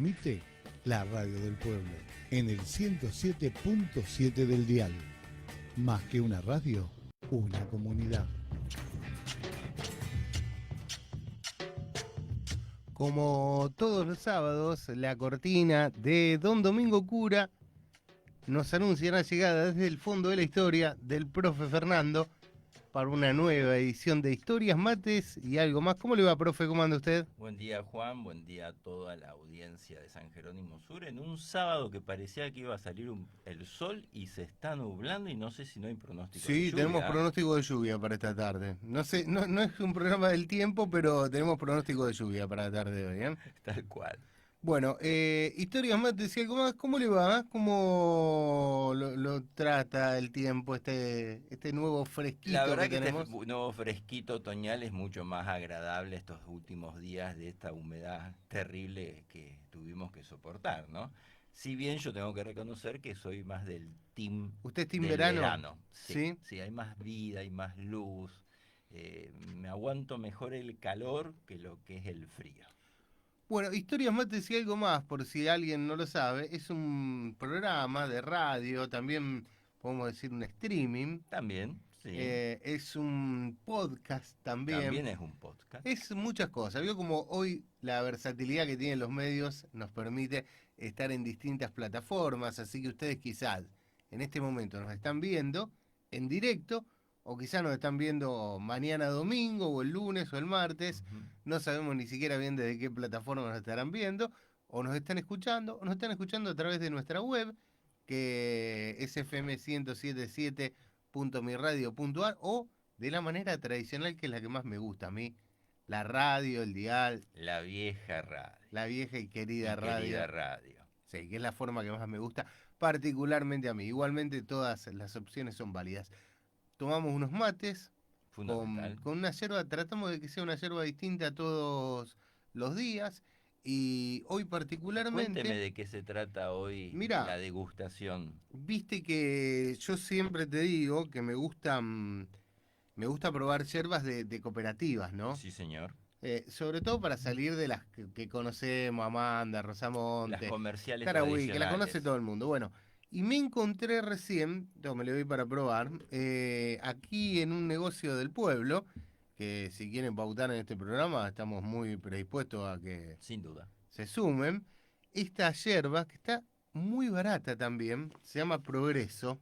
transmite la radio del pueblo en el 107.7 del dial. Más que una radio, una comunidad. Como todos los sábados, la cortina de Don Domingo Cura nos anuncia la llegada desde el fondo de la historia del profe Fernando para una nueva edición de Historias, Mates y algo más. ¿Cómo le va, profe? ¿Cómo anda usted? Buen día, Juan, buen día a toda la audiencia de San Jerónimo Sur. En un sábado que parecía que iba a salir el sol y se está nublando y no sé si no hay pronóstico de Sí, lluvia. tenemos pronóstico de lluvia para esta tarde. No sé, no es un programa del tiempo, pero tenemos pronóstico de lluvia para la tarde de hoy, ¿eh? Tal cual. Bueno, Historias Mates y algo más, ¿cómo le va? ¿Cómo lo trata el tiempo, este nuevo La fresquito verdad que que tenemos? este nuevo fresquito otoñal es mucho más agradable estos últimos días de esta humedad terrible que tuvimos que soportar, ¿no? Si bien yo tengo que reconocer que soy más del team ¿Usted es team del verano? Sí, ¿Sí? sí, hay más vida, hay más luz. Me aguanto mejor el calor que lo que es el frío. Bueno, Historias Mates y algo más, por si alguien no lo sabe, es un programa de radio, también podemos decir un streaming, También, sí, es un podcast también, también es un podcast. es muchas cosas. Vio como hoy la versatilidad que tienen los medios nos permite estar en distintas plataformas, así que ustedes quizás en este momento nos están viendo en directo, o quizás nos están viendo mañana domingo, o el lunes, o el martes. Ujú. No sabemos ni siquiera bien desde qué plataforma nos estarán viendo, o nos están escuchando, o nos están escuchando a través de nuestra web, que es fm1077.mirradio.ar, o de la manera tradicional, que es la que más me gusta a mí, la radio, el dial, La vieja radio. la vieja y querida Y querida radio. radio. Sí, que es la forma que más me gusta, particularmente a mí. Igualmente todas las opciones son válidas. Tomamos unos mates Fundamental. con una yerba, tratamos de que sea una yerba distinta todos los días. Y hoy Cuénteme particularmente, de qué se trata hoy mira, la degustación. viste que yo siempre te digo que me gusta probar yerbas de cooperativas, ¿no? Sí, señor. Sobre todo para salir de las que conocemos, Amanda, Las Rosamonte, comerciales Tarahui, que la conoce tradicionales. todo el mundo. Bueno, y me encontré recién, me le doy para probar, aquí en un negocio del pueblo, que si quieren pautar en este programa, estamos muy predispuestos a que Sin duda. se sumen. Esta yerba, que está muy barata también, se llama Progreso,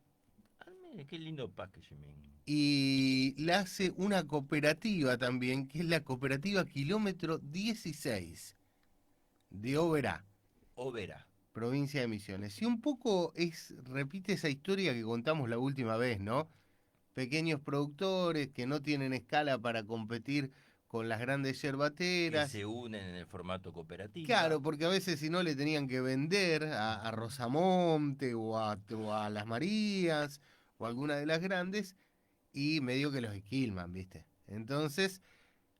Ah, mire, qué lindo packaging. y la hace una cooperativa también, que es la cooperativa Kilómetro 16 de Oberá, Overa. provincia de Misiones. Y un poco repite esa historia que contamos la última vez, ¿no? Pequeños productores que no tienen escala para competir con las grandes Que yerbateras. se unen en el formato cooperativa. Claro, porque a veces si no le tenían que vender a Rosamonte o a Las Marías o a alguna de las grandes, y medio que los esquilman, ¿viste? Entonces,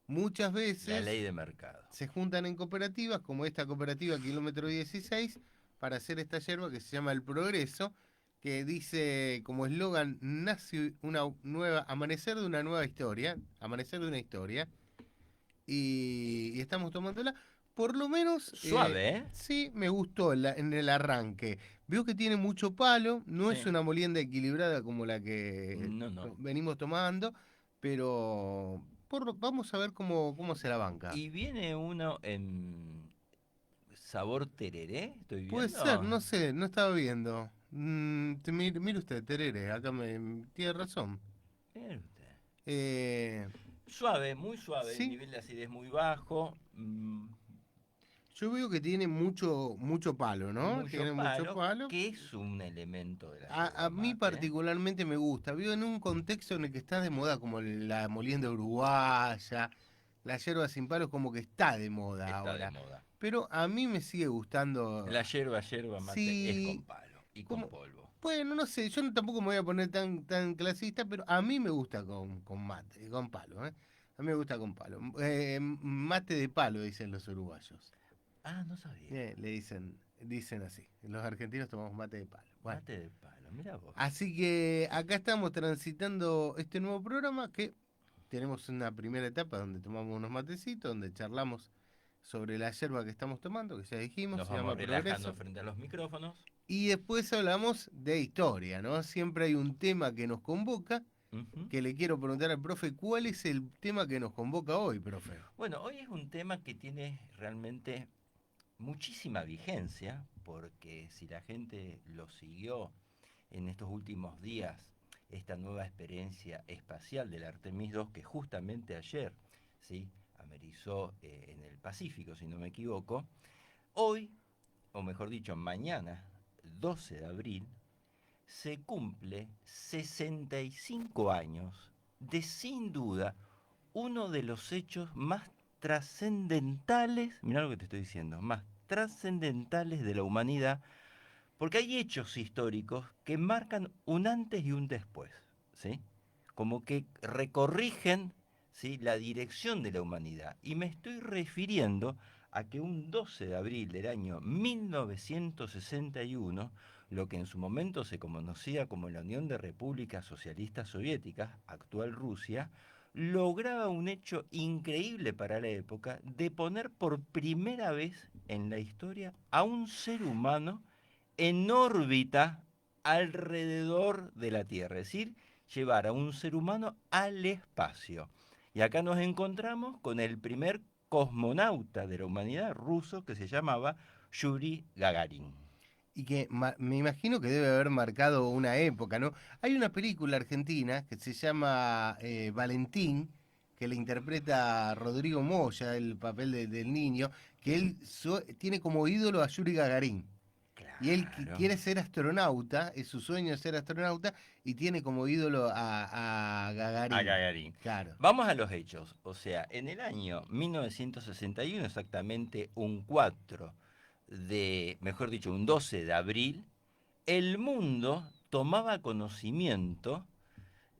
muchas La veces ley de mercado. se juntan en cooperativas, como esta cooperativa Kilómetro 16, para hacer esta yerba que se llama El Progreso, que dice como eslogan: nace una nueva, amanecer de una nueva historia, amanecer de una historia, y estamos tomándola. Por lo menos, Suave, ¿eh? sí, me gustó en el arranque. Veo que tiene mucho palo, no es Sí. una molienda equilibrada como la que No, no. venimos tomando, pero vamos a ver cómo se la banca. Y viene uno en sabor tereré, estoy Puede ser, viendo. no sé, no estaba viendo. Mire usted, Terere, acá tiene razón. Mire usted. Eh, Suave, muy suave, el sí, nivel de acidez muy bajo. yo veo que tiene mucho palo, ¿no? Mucho Tiene mucho palo, palo. que es un elemento de la A yerba mí mate, ¿eh? particularmente me gusta. Veo en un contexto en el que está de moda, como la molienda uruguaya, la yerba sin palos, como que está de moda Está de ahora. moda. Pero a mí me sigue gustando. La yerba mate es Sí, con palo y con como, polvo. bueno, no sé, yo tampoco me voy a poner tan clasista, pero a mí me gusta con mate, con palo, ¿eh? A mí me gusta con palo. Mate de palo, dicen los uruguayos. Ah, no sabía. Dicen así. Los argentinos tomamos mate de palo. Bueno, Mate de palo, mira vos. así que acá estamos transitando este nuevo programa, que tenemos una primera etapa donde tomamos unos matecitos, donde charlamos sobre la yerba que estamos tomando, que ya dijimos, Nos se llama vamos relajando Progreso. frente a los micrófonos. Y después hablamos de historia, ¿no? Siempre hay un tema que nos convoca, Ujú. que le quiero preguntar al profe, ¿cuál es el tema que nos convoca hoy, profe? Bueno, hoy es un tema que tiene realmente muchísima vigencia, porque si la gente lo siguió en estos últimos días, esta nueva experiencia espacial del Artemis 2, que justamente ayer, ¿sí?, amerizó en el Pacífico, si no me equivoco, hoy, o mejor dicho, mañana, 12 de abril, se cumple 65 años de, sin duda, uno de los hechos más trascendentales, mirá lo que te estoy diciendo, más trascendentales de la humanidad, porque hay hechos históricos que marcan un antes y un después, ¿sí? Como que recorrigen, ¿sí?, la dirección de la humanidad. Y me estoy refiriendo a que un 12 de abril del año 1961, lo que en su momento se conocía como la Unión de Repúblicas Socialistas Soviéticas, actual Rusia, lograba un hecho increíble para la época de poner por primera vez en la historia a un ser humano en órbita alrededor de la Tierra, es decir, llevar a un ser humano al espacio. Y acá nos encontramos con el primer cosmonauta de la humanidad ruso que se llamaba Yuri Gagarin. Y que me imagino que debe haber marcado una época, ¿no? Hay una película argentina que se llama Valentín, que le interpreta Rodrigo Moya, el papel del niño, que él tiene como ídolo a Yuri Gagarin. Y él Claro. quiere ser astronauta, es su sueño ser astronauta, y tiene como ídolo a A Gagarin. Gagarin. Claro. Vamos a los hechos. O sea, en el año 1961, exactamente un 4 de, mejor dicho, un 12 de abril, el mundo tomaba conocimiento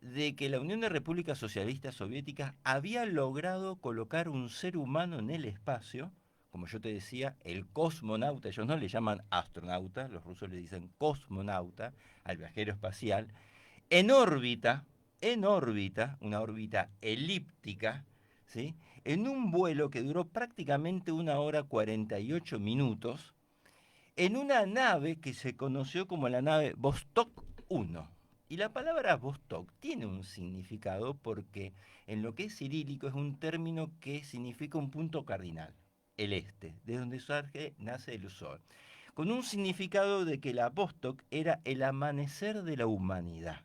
de que la Unión de Repúblicas Socialistas Soviéticas había logrado colocar un ser humano en el espacio, como yo te decía, el cosmonauta, ellos no le llaman astronauta, los rusos le dicen cosmonauta, al viajero espacial, en órbita, una órbita elíptica, ¿sí?, en un vuelo que duró prácticamente 1 hora 48 minutos, en una nave que se conoció como la nave Vostok 1. Y la palabra Vostok tiene un significado porque en lo que es cirílico es un término que significa un punto cardinal, el este, de donde surge, nace el sol, con un significado de que la Vostok era el amanecer de la humanidad.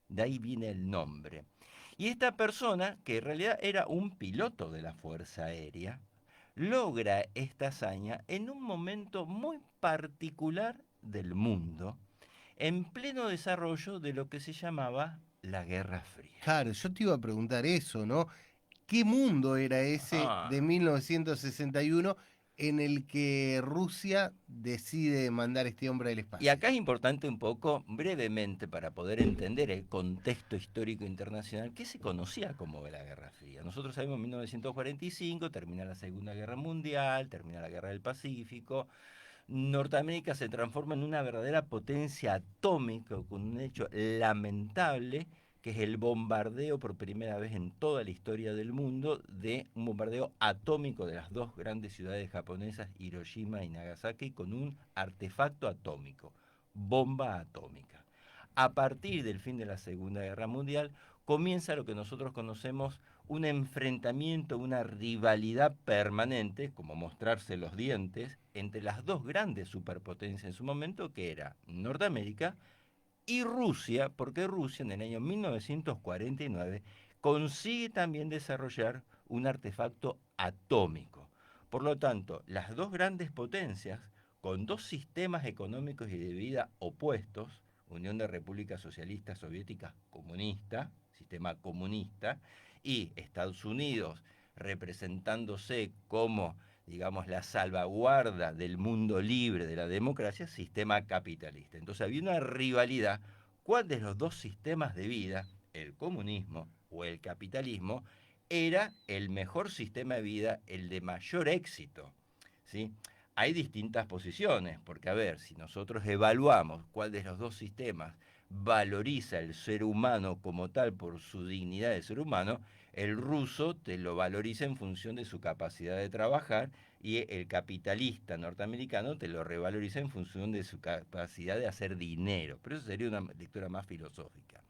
De ahí viene el nombre. Y esta persona, que en realidad era un piloto de la Fuerza Aérea, logra esta hazaña en un momento muy particular del mundo, en pleno desarrollo de lo que se llamaba la Guerra Fría. Claro, yo te iba a preguntar eso, ¿no? ¿Qué mundo era ese de Ah, 1961 en el que Rusia decide mandar este hombre al y espacio? acá es importante un poco, brevemente, para poder entender el contexto histórico internacional, que se conocía como la Guerra Fría. Nosotros sabemos en 1945, termina la Segunda Guerra Mundial, termina la Guerra del Pacífico, Norteamérica se transforma en una verdadera potencia atómica con un hecho lamentable, que es el bombardeo por primera vez en toda la historia del mundo, de un bombardeo atómico de las dos grandes ciudades japonesas, Hiroshima y Nagasaki, con un artefacto atómico, bomba atómica. A partir del fin de la Segunda Guerra Mundial comienza lo que nosotros conocemos un enfrentamiento, una rivalidad permanente, como mostrarse los dientes, entre las dos grandes superpotencias en su momento, que era Norteamérica y Rusia, porque Rusia en el año 1949 consigue también desarrollar un artefacto atómico. Por lo tanto, las dos grandes potencias, con dos sistemas económicos y de vida opuestos, Unión de Repúblicas Socialistas Soviéticas comunista, sistema comunista, y Estados Unidos representándose como, digamos, la salvaguarda del mundo libre, de la democracia, sistema capitalista. Entonces había una rivalidad, ¿cuál de los dos sistemas de vida, el comunismo o el capitalismo, era el mejor sistema de vida, el de mayor éxito? ¿Sí? Hay distintas posiciones, porque a ver, si nosotros evaluamos cuál de los dos sistemas valoriza el ser humano como tal por su dignidad de ser humano, el ruso te lo valoriza en función de su capacidad de trabajar y el capitalista norteamericano te lo revaloriza en función de su capacidad de hacer dinero. Pero eso sería una lectura más filosófica.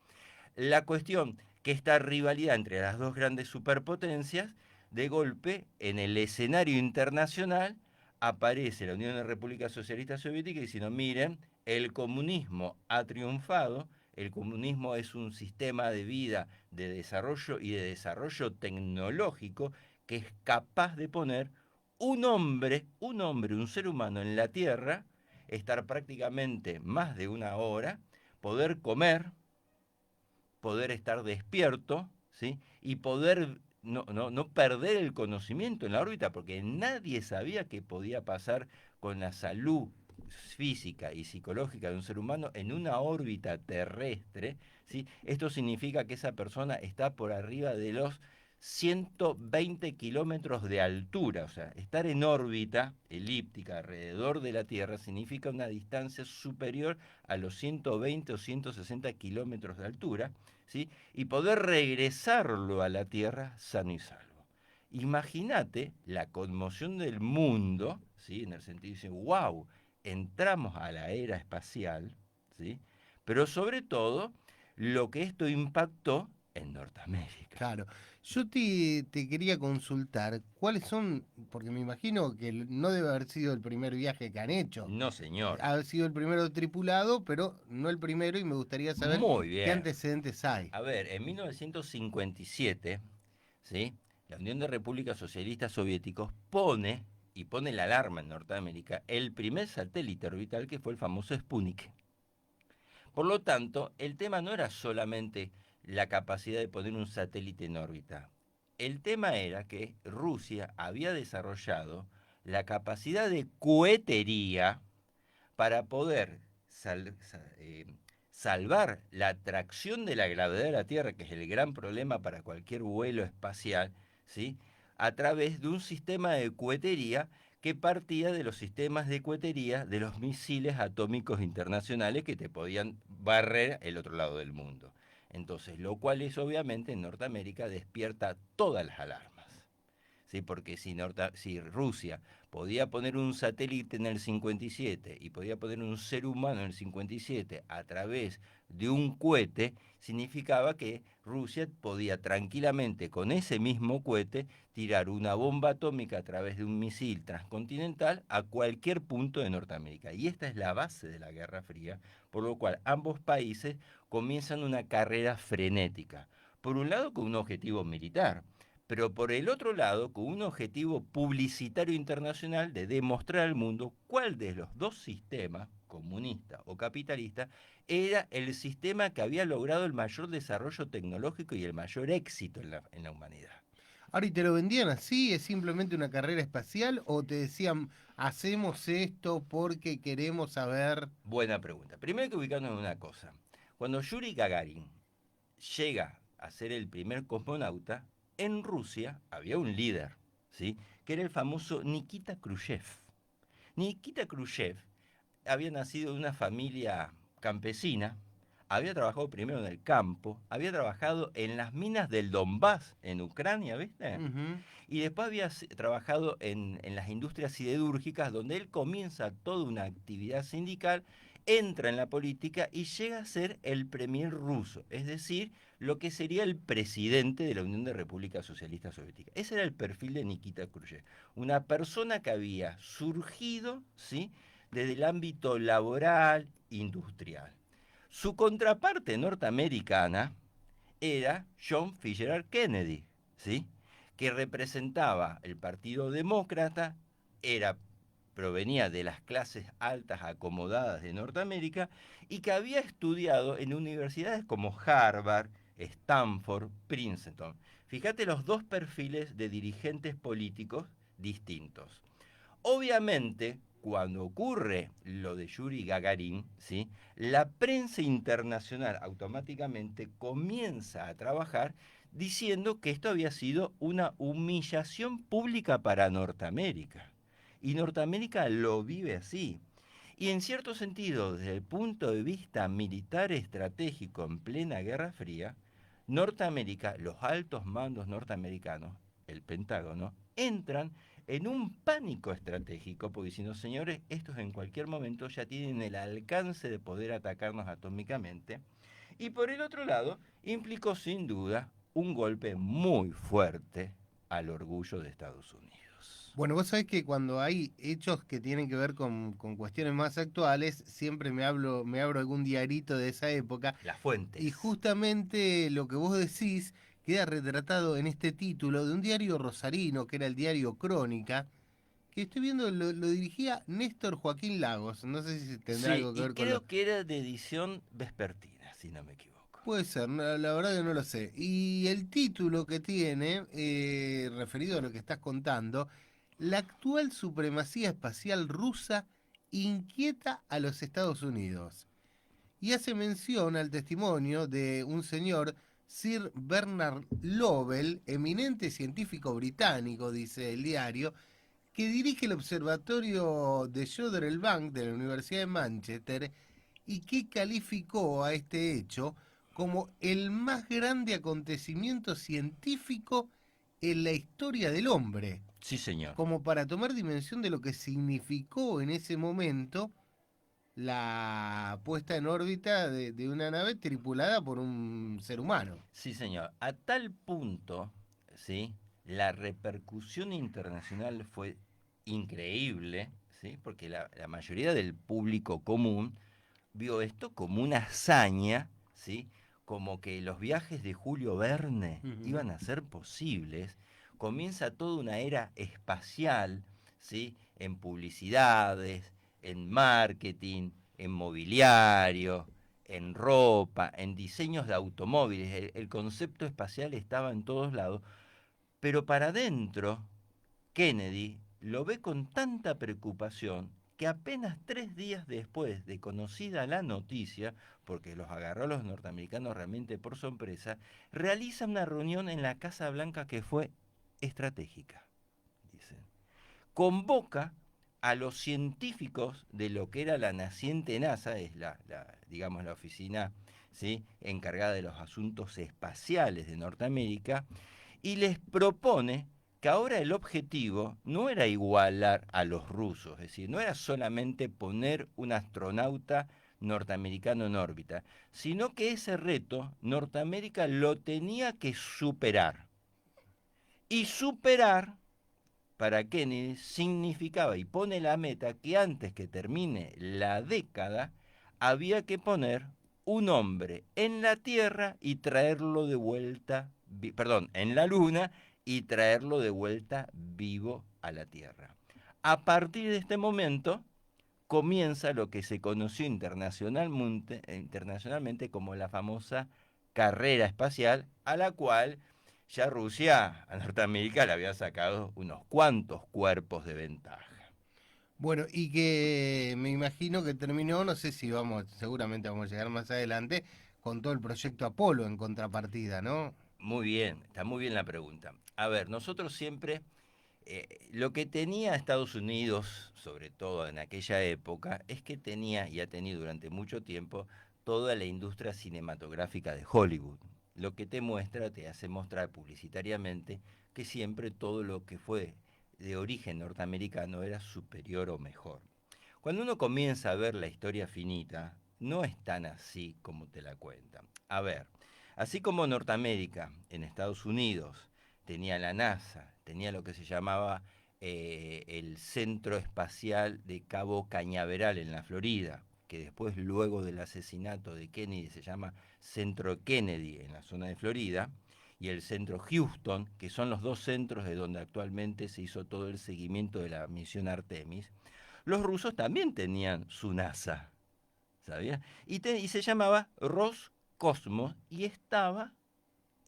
La cuestión que esta rivalidad entre las dos grandes superpotencias, de golpe, en el escenario internacional, aparece la Unión de Repúblicas Socialistas Soviéticas diciendo, miren, el comunismo ha triunfado, el comunismo es un sistema de vida, de desarrollo y de desarrollo tecnológico que es capaz de poner un ser humano en la Tierra, estar prácticamente más de una hora, poder comer, poder estar despierto, ¿sí? Y poder no perder el conocimiento en la órbita, porque nadie sabía qué podía pasar con la salud física y psicológica de un ser humano en una órbita terrestre, ¿sí? Esto significa que esa persona está por arriba de los 120 kilómetros de altura, o sea, estar en órbita elíptica alrededor de la Tierra significa una distancia superior a los 120 o 160 kilómetros de altura, ¿sí? Y poder regresarlo a la Tierra sano y salvo. Imagínate la conmoción del mundo, ¿sí? En el sentido de decir, wow, entramos a la era espacial, ¿sí? Pero sobre todo, lo que esto impactó en Norteamérica. Claro. Yo te quería consultar cuáles son, porque me imagino que no debe haber sido el primer viaje que han hecho. No, señor. Ha sido el primero tripulado, pero no el primero, y me gustaría saber Muy qué bien. antecedentes hay. A ver, en 1957, ¿sí? La Unión de Repúblicas Socialistas Soviéticos pone la alarma en Norteamérica, el primer satélite orbital que fue el famoso Sputnik. Por lo tanto, el tema no era solamente la capacidad de poner un satélite en órbita. El tema era que Rusia había desarrollado la capacidad de cohetería para poder salvar la atracción de la gravedad de la Tierra, que es el gran problema para cualquier vuelo espacial, ¿sí? A través de un sistema de cohetería que partía de los sistemas de cohetería de los misiles atómicos internacionales que te podían barrer el otro lado del mundo. Entonces, lo cual es obviamente en Norteamérica despierta todas las alarmas. ¿Sí? Porque si Rusia podía poner un satélite en el 57 y podía poner un ser humano en el 57 a través de un cohete, significaba que Rusia podía tranquilamente con ese mismo cohete tirar una bomba atómica a través de un misil transcontinental a cualquier punto de Norteamérica. Y esta es la base de la Guerra Fría, por lo cual ambos países comienzan una carrera frenética. Por un lado con un objetivo militar, pero por el otro lado con un objetivo publicitario internacional de demostrar al mundo cuál de los dos sistemas, comunista o capitalista, era el sistema que había logrado el mayor desarrollo tecnológico y el mayor éxito en la humanidad. Ahora, ¿y te lo vendían así? ¿Es simplemente una carrera espacial? ¿O te decían, hacemos esto porque queremos saber? Buena pregunta. Primero hay que ubicarnos en una cosa. Cuando Yuri Gagarin llega a ser el primer cosmonauta, en Rusia había un líder, ¿sí? Que era el famoso Nikita Khrushchev. Nikita Khrushchev había nacido de una familia campesina, había trabajado primero en el campo, había trabajado en las minas del Donbass, en Ucrania, ¿viste? Ujú. Y después había trabajado en las industrias siderúrgicas, donde él comienza toda una actividad sindical, entra en la política y llega a ser el premier ruso, es decir, lo que sería el presidente de la Unión de Repúblicas Socialistas Soviéticas. Ese era el perfil de Nikita Khrushchev, una persona que había surgido, ¿sí?, desde el ámbito laboral, industrial. Su contraparte norteamericana era John Fitzgerald Kennedy, ¿sí?, que representaba el Partido Demócrata, provenía de las clases altas acomodadas de Norteamérica y que había estudiado en universidades como Harvard, Stanford, Princeton. Fíjate los dos perfiles de dirigentes políticos distintos. Obviamente, cuando ocurre lo de Yuri Gagarin, ¿sí?, la prensa internacional automáticamente comienza a trabajar diciendo que esto había sido una humillación pública para Norteamérica. Y Norteamérica lo vive así. Y en cierto sentido, desde el punto de vista militar estratégico en plena Guerra Fría, Norteamérica, los altos mandos norteamericanos, el Pentágono, entran en un pánico estratégico, porque diciendo, señores, estos en cualquier momento ya tienen el alcance de poder atacarnos atómicamente. Y por el otro lado, implicó sin duda un golpe muy fuerte al orgullo de Estados Unidos. Bueno, vos sabés que cuando hay hechos que tienen que ver con cuestiones más actuales, siempre me abro algún diarito de esa época, Las fuentes. y justamente lo que vos decís queda retratado en este título de un diario rosarino, que era el diario Crónica, que estoy viendo lo dirigía Néstor Joaquín Lagos. No sé si tendrá Sí, algo que y ver con lo... creo que era de edición vespertina, si no me equivoco. Puede ser, la verdad que no lo sé. Y el título que tiene, referido a lo que estás contando, la actual supremacía espacial rusa inquieta a los Estados Unidos. Y hace mención al testimonio de un señor, Sir Bernard Lovell, eminente científico británico, dice el diario, que dirige el observatorio de Jodrell Bank de la Universidad de Manchester y que calificó a este hecho como el más grande acontecimiento científico en la historia del hombre, Sí, señor. como para tomar dimensión de lo que significó en ese momento la puesta en órbita de una nave tripulada por un ser humano. Sí, señor. A tal punto, ¿sí? La repercusión internacional fue increíble, ¿sí? Porque la mayoría del público común vio esto como una hazaña, ¿sí? Como que los viajes de Julio Verne Ujú. iban a ser posibles. Comienza toda una era espacial, ¿sí? En publicidades, en marketing, en mobiliario, en ropa, en diseños de automóviles. El concepto espacial estaba en todos lados, pero para adentro, Kennedy lo ve con tanta preocupación que apenas 3 días después de conocida la noticia, porque los agarró a los norteamericanos realmente por sorpresa, realiza una reunión en la Casa Blanca que fue estratégica, dicen. Convoca a los científicos de lo que era la naciente NASA, es digamos, la oficina, ¿sí?, encargada de los asuntos espaciales de Norteamérica, y les propone que ahora el objetivo no era igualar a los rusos, es decir, no era solamente poner un astronauta norteamericano en órbita, sino que ese reto Norteamérica lo tenía que superar. Y superar para Kennedy significaba, y pone la meta, que antes que termine la década había que poner un hombre en la Tierra y traerlo de vuelta, perdón, en la Luna y traerlo de vuelta vivo a la Tierra. A partir de este momento comienza lo que se conoció internacionalmente como la famosa carrera espacial, a la cual ya Rusia a Norteamérica le había sacado unos cuantos cuerpos de ventaja. Bueno, y que me imagino que terminó, no sé si vamos, seguramente vamos a llegar más adelante, con todo el proyecto Apolo en contrapartida, ¿no? Muy bien, está muy bien la pregunta. A ver, nosotros siempre, lo que tenía Estados Unidos, sobre todo en aquella época, es que tenía y ha tenido durante mucho tiempo toda la industria cinematográfica de Hollywood. Lo que te muestra, te hace mostrar publicitariamente que siempre todo lo que fue de origen norteamericano era superior o mejor. Cuando uno comienza a ver la historia finita, no es tan así como te la cuentan. A ver, así como Norteamérica, en Estados Unidos, tenía la NASA, tenía lo que se llamaba el Centro Espacial de Cabo Cañaveral en la Florida, que después, luego del asesinato de Kennedy, se llama Centro Kennedy en la zona de Florida, y el Centro Houston, que son los dos centros de donde actualmente se hizo todo el seguimiento de la misión Artemis. Los rusos también tenían su NASA, ¿sabía? Y se llamaba Roscosmos y estaba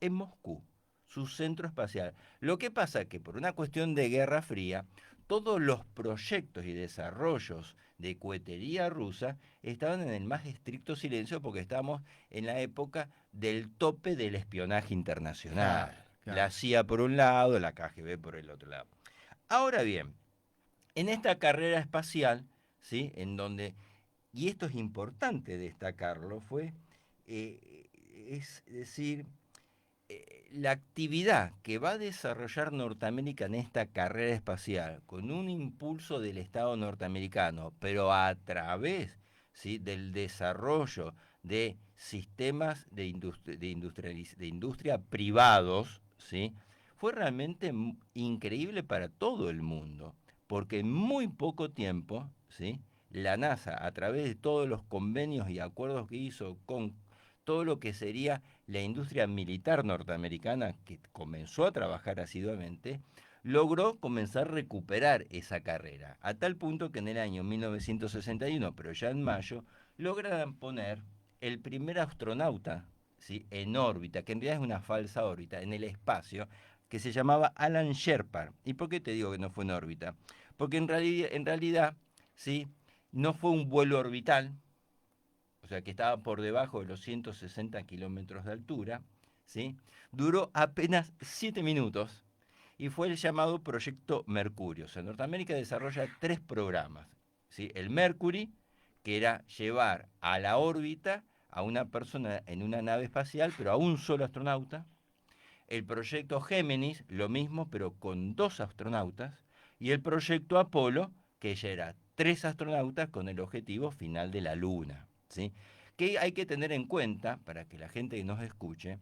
en Moscú, su centro espacial. Lo que pasa es que por una cuestión de Guerra Fría, todos los proyectos y desarrollos de cohetería rusa estaban en el más estricto silencio porque estábamos en la época del tope del espionaje internacional. Claro, La claro. CIA por un lado, la KGB por el otro lado. Ahora bien, en esta carrera espacial ¿sí? En donde, y esto es importante destacarlo, es decir, la actividad que va a desarrollar Norteamérica en esta carrera espacial, con un impulso del Estado norteamericano, pero a través, ¿sí?, del desarrollo de sistemas de industria privados, ¿sí?, fue realmente increíble para todo el mundo, porque en muy poco tiempo, ¿sí?, la NASA, a través de todos los convenios y acuerdos que hizo con todo lo que sería la industria militar norteamericana, que comenzó a trabajar asiduamente, logró comenzar a recuperar esa carrera, a tal punto que en el año 1961, pero ya en mayo, logran poner el primer astronauta, ¿sí?, en órbita, que en realidad es una falsa órbita, en el espacio, que se llamaba Alan Shepard. ¿Y por qué te digo que no fue en órbita? Porque en realidad, ¿sí?, no fue un vuelo orbital, o sea que estaba por debajo de los 160 kilómetros de altura, ¿sí? Duró apenas 7 minutos y fue el llamado Proyecto Mercurio. O sea, Norteamérica desarrolla 3 programas, ¿sí? El Mercury, que era llevar a la órbita a una persona en una nave espacial, pero a un solo astronauta. El proyecto Géminis, lo mismo, pero con 2 astronautas. Y el proyecto Apolo, que ya era 3 astronautas con el objetivo final de la Luna, ¿sí? Que hay que tener en cuenta, para que la gente que nos escuche,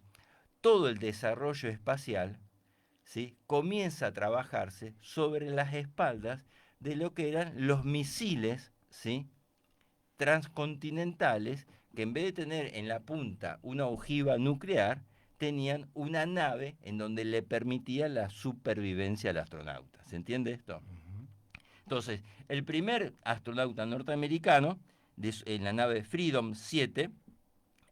todo el desarrollo espacial, ¿sí?, comienza a trabajarse sobre las espaldas de lo que eran los misiles, ¿sí?, transcontinentales, que en vez de tener en la punta una ojiva nuclear, tenían una nave en donde le permitía la supervivencia al astronauta. ¿Se entiende esto? Entonces, el primer astronauta norteamericano en la nave Freedom 7,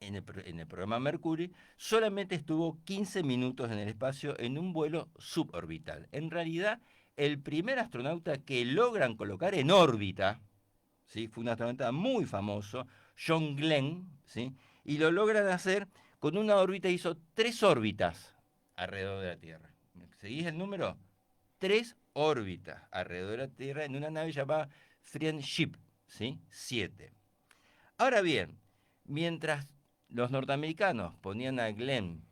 en el programa Mercury, solamente estuvo 15 minutos en el espacio en un vuelo suborbital. En realidad, el primer astronauta que logran colocar en órbita, ¿sí?, fue un astronauta muy famoso, John Glenn, ¿sí?, y lo logran hacer con una órbita, hizo 3 órbitas alrededor de la Tierra. ¿Seguís el número? 3 órbitas alrededor de la Tierra en una nave llamada Friendship, ¿sí?, 7. Ahora bien, mientras los norteamericanos ponían a Glenn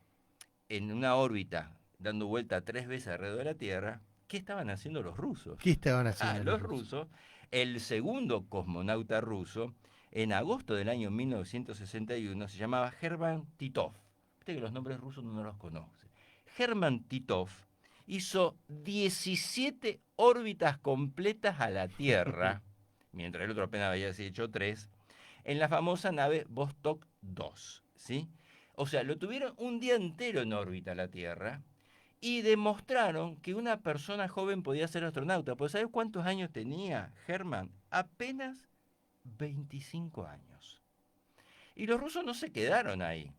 en una órbita dando vuelta 3 veces alrededor de la Tierra, ¿qué estaban haciendo los rusos? ¿Qué estaban haciendo Los rusos, el segundo cosmonauta ruso, en agosto del año 1961, se llamaba Herman Titov. Viste que los nombres rusos no los conoce. Herman Titov hizo 17 órbitas completas a la Tierra, mientras el otro apenas había hecho 3, en la famosa nave Vostok 2, ¿sí? O sea, lo tuvieron un día entero en órbita a la Tierra y demostraron que una persona joven podía ser astronauta. Pues ¿sabes cuántos años tenía Herman? Apenas 25 años. Y los rusos no se quedaron ahí,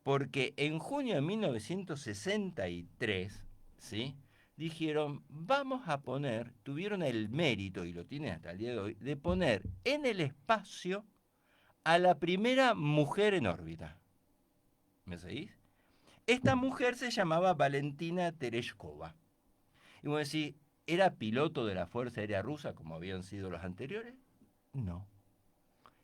porque en junio de 1963, ¿sí?, dijeron, vamos a poner, tuvieron el mérito, y lo tienen hasta el día de hoy, de poner en el espacio a la primera mujer en órbita. ¿Me seguís? Esta mujer se llamaba Valentina Tereshkova. Y vos decís, ¿era piloto de la Fuerza Aérea Rusa como habían sido los anteriores? No.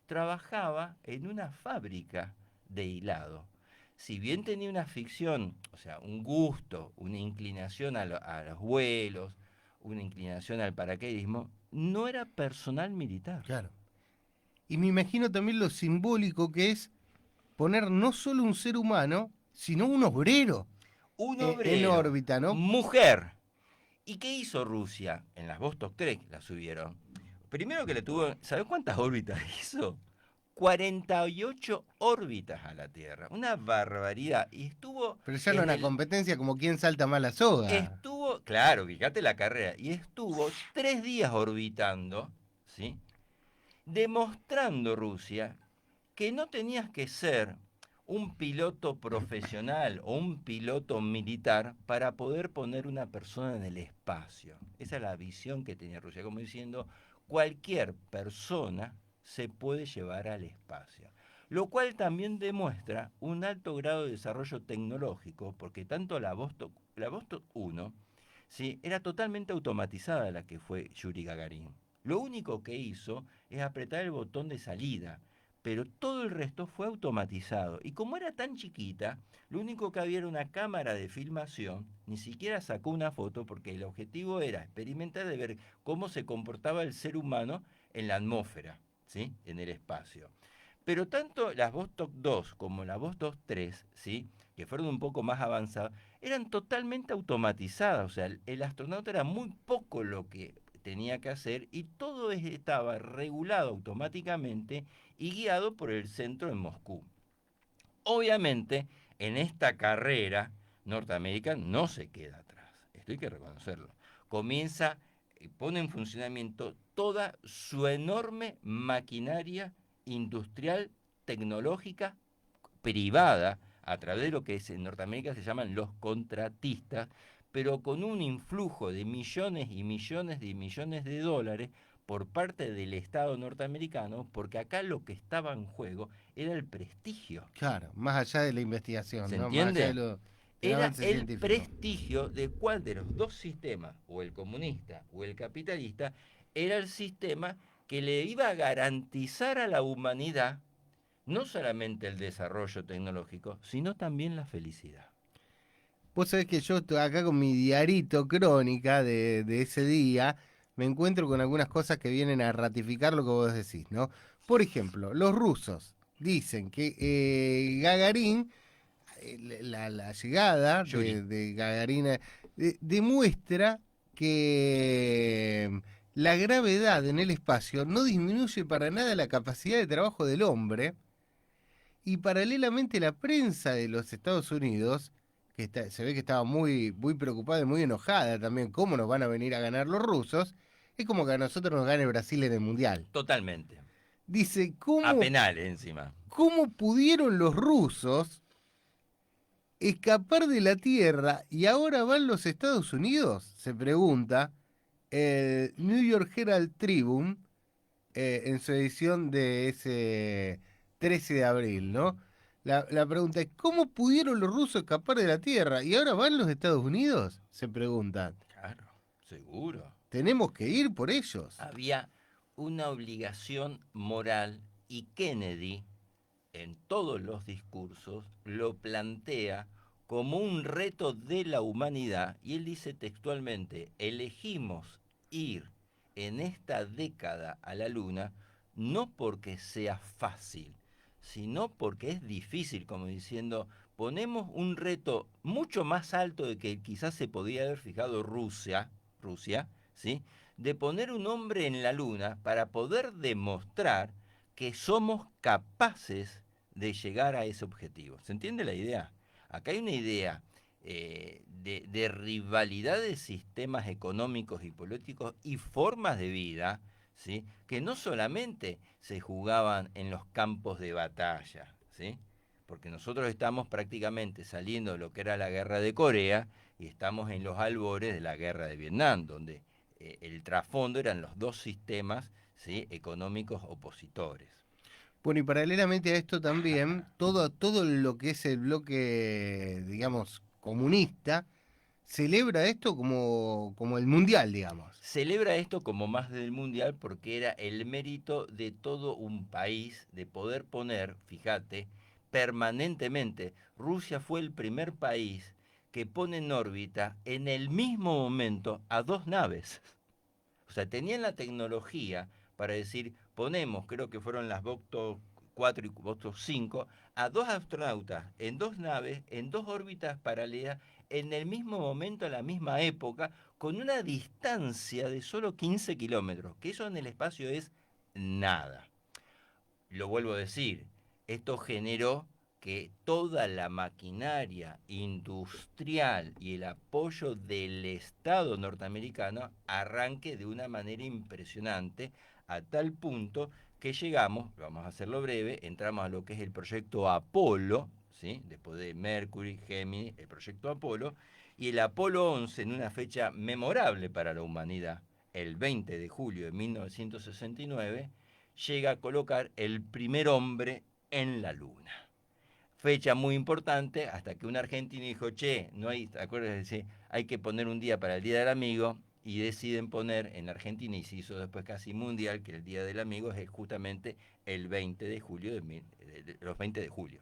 Trabajaba en una fábrica de hilado. Si bien tenía una ficción, o sea, un gusto, una inclinación a los vuelos, una inclinación al paracaidismo, no era personal militar. Claro. Y me imagino también lo simbólico que es poner no solo un ser humano, sino un obrero Un en obrero, órbita, ¿no? mujer. ¿Y qué hizo Rusia? En las Vostok 3 la subieron. Primero que le tuvo, ¿sabes cuántas órbitas hizo? 48 órbitas a la Tierra. Una barbaridad. Y Pero ya no es una competencia como quién salta más la soga. claro, fíjate la carrera. Y estuvo 3 días orbitando, ¿sí?, demostrando Rusia que no tenías que ser un piloto profesional o un piloto militar para poder poner una persona en el espacio. Esa es la visión que tenía Rusia, como diciendo, cualquier persona se puede llevar al espacio. Lo cual también demuestra un alto grado de desarrollo tecnológico, porque tanto la Vostok 1, ¿sí?, era totalmente automatizada la que fue Yuri Gagarin. Lo único que hizo es apretar el botón de salida, pero todo el resto fue automatizado. Y como era tan chiquita, lo único que había era una cámara de filmación, ni siquiera sacó una foto porque el objetivo era experimentar de ver cómo se comportaba el ser humano en la atmósfera, ¿sí? En el espacio. Pero tanto las Vostok 2 como la Vostok 3, ¿sí? Que fueron un poco más avanzadas, eran totalmente automatizadas. O sea, el astronauta era muy poco lo que tenía que hacer y todo estaba regulado automáticamente y guiado por el centro en Moscú. Obviamente, en esta carrera, Norteamérica no se queda atrás. Esto hay que reconocerlo. Comienza, pone en funcionamiento toda su enorme maquinaria industrial, tecnológica, privada, a través de lo que en Norteamérica se llaman los contratistas, pero con un influjo de millones y millones y millones de dólares por parte del Estado norteamericano, porque acá lo que estaba en juego era el prestigio. Claro, más allá de la investigación, ¿Se ¿no? Más allá entiende? del Era avance el científico. prestigio de cuál de los dos sistemas, o el comunista o el capitalista, era el sistema que le iba a garantizar a la humanidad no solamente el desarrollo tecnológico, sino también la felicidad. Vos sabés que yo acá con mi diarito crónica de ese día me encuentro con algunas cosas que vienen a ratificar lo que vos decís, ¿no? Por ejemplo, los rusos dicen que Gagarin, la llegada Yuri, de Gagarin demuestra que la gravedad en el espacio no disminuye para nada la capacidad de trabajo del hombre y paralelamente la prensa de los Estados Unidos, se ve que estaba muy preocupada y muy enojada también, cómo nos van a venir a ganar los rusos, es como que a nosotros nos gane Brasil en el Mundial. totalmente. Dice, A penales encima. ¿cómo pudieron los rusos escapar de la Tierra y ahora van los Estados Unidos? Se pregunta el New York Herald Tribune en su edición de ese 13 de abril, ¿no? La pregunta es, ¿cómo pudieron los rusos escapar de la Tierra y ahora van los Estados Unidos? Se preguntan. Claro, seguro. Tenemos que ir por ellos. Había una obligación moral y Kennedy, en todos los discursos, lo plantea como un reto de la humanidad y él dice textualmente, elegimos ir en esta década a la Luna no porque sea fácil, sino porque es difícil, como diciendo, ponemos un reto mucho más alto de que quizás se podía haber fijado Rusia, ¿sí? De poner un hombre en la Luna para poder demostrar que somos capaces de llegar a ese objetivo. ¿Se entiende la idea? Acá hay una idea de rivalidad de sistemas económicos y políticos y formas de vida, ¿sí? Que no solamente se jugaban en los campos de batalla, ¿sí? Porque nosotros estamos prácticamente saliendo de lo que era la guerra de Corea y estamos en los albores de la guerra de Vietnam, donde el trasfondo eran los dos sistemas, ¿sí? Económicos opositores. Bueno, y paralelamente a esto también, todo lo que es el bloque, digamos, comunista, celebra esto como el mundial, digamos. Celebra esto como más del mundial porque era el mérito de todo un país de poder poner, fíjate, permanentemente. Rusia fue el primer país que pone en órbita en el mismo momento a dos naves. O sea, tenían la tecnología para decir, ponemos, creo que fueron las Vostok 4 y Vostok 5, a dos astronautas en dos naves, en dos órbitas paralelas, en el mismo momento, a la misma época, con una distancia de solo 15 kilómetros, que eso en el espacio es nada. Lo vuelvo a decir, esto generó que toda la maquinaria industrial y el apoyo del Estado norteamericano arranque de una manera impresionante, a tal punto que llegamos, vamos a hacerlo breve, entramos a lo que es el proyecto Apolo, ¿sí? Después de Mercury, Gemini, el proyecto Apolo, y el Apolo 11 en una fecha memorable para la humanidad, el 20 de julio de 1969, llega a colocar el primer hombre en la Luna. Fecha muy importante hasta que un argentino dijo, che, no hay, ¿te acuerdas? Hay que poner un día para el Día del Amigo y deciden poner en Argentina, y se hizo después casi mundial, que el Día del Amigo es justamente el 20 de julio, los 20 de julio.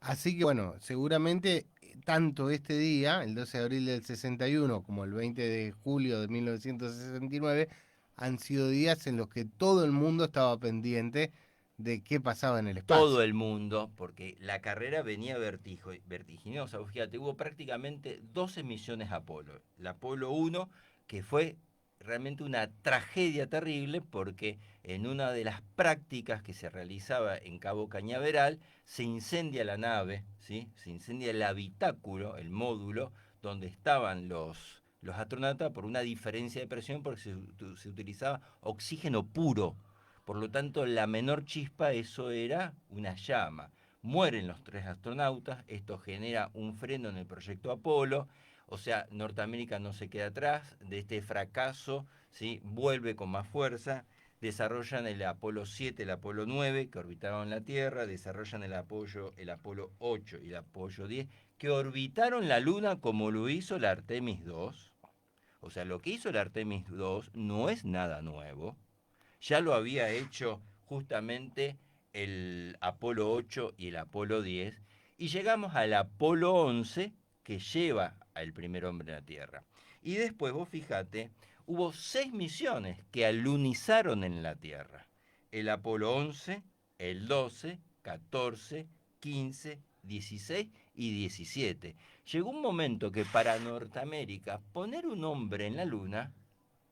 Así que bueno, seguramente tanto este día, el 12 de abril del 61, como el 20 de julio de 1969, han sido días en los que todo el mundo estaba pendiente de qué pasaba en el espacio. Todo el mundo, porque la carrera venía vertiginosa. Fíjate, hubo prácticamente 12 misiones Apolo. La Apolo 1, que fue realmente una tragedia terrible, porque en una de las prácticas que se realizaba en Cabo Cañaveral, se incendia la nave, ¿sí? Se incendia el habitáculo, el módulo, donde estaban los astronautas por una diferencia de presión, porque se utilizaba oxígeno puro. Por lo tanto, la menor chispa, eso era una llama. Mueren los 3 astronautas, esto genera un freno en el proyecto Apolo, o sea, Norteamérica no se queda atrás, de este fracaso, ¿sí? Vuelve con más fuerza, desarrollan el Apolo 7, el Apolo 9, que orbitaron la Tierra, desarrollan el Apolo 8 y el Apolo 10, que orbitaron la Luna como lo hizo la Artemis 2. O sea, lo que hizo la Artemis 2 no es nada nuevo. Ya lo había hecho justamente el Apolo 8 y el Apolo 10, y llegamos al Apolo 11, que lleva al primer hombre a la Tierra. Y después, vos fijate, hubo 6 misiones que alunizaron en la Tierra. El Apolo 11, el 12, 14, 15, 16 y 17. Llegó un momento que para Norteamérica poner un hombre en la Luna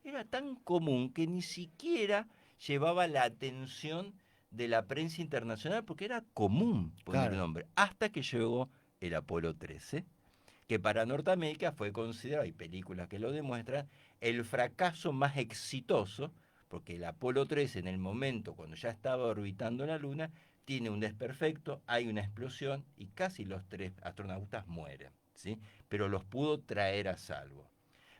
era tan común que ni siquiera llevaba la atención de la prensa internacional, porque era común poner un Claro. nombre, hasta que llegó el Apolo 13, que para Norteamérica fue considerado, hay películas que lo demuestran, el fracaso más exitoso, porque el Apolo 13, en el momento cuando ya estaba orbitando la Luna, tiene un desperfecto, hay una explosión y casi los 3 astronautas mueren, ¿sí? Pero los pudo traer a salvo.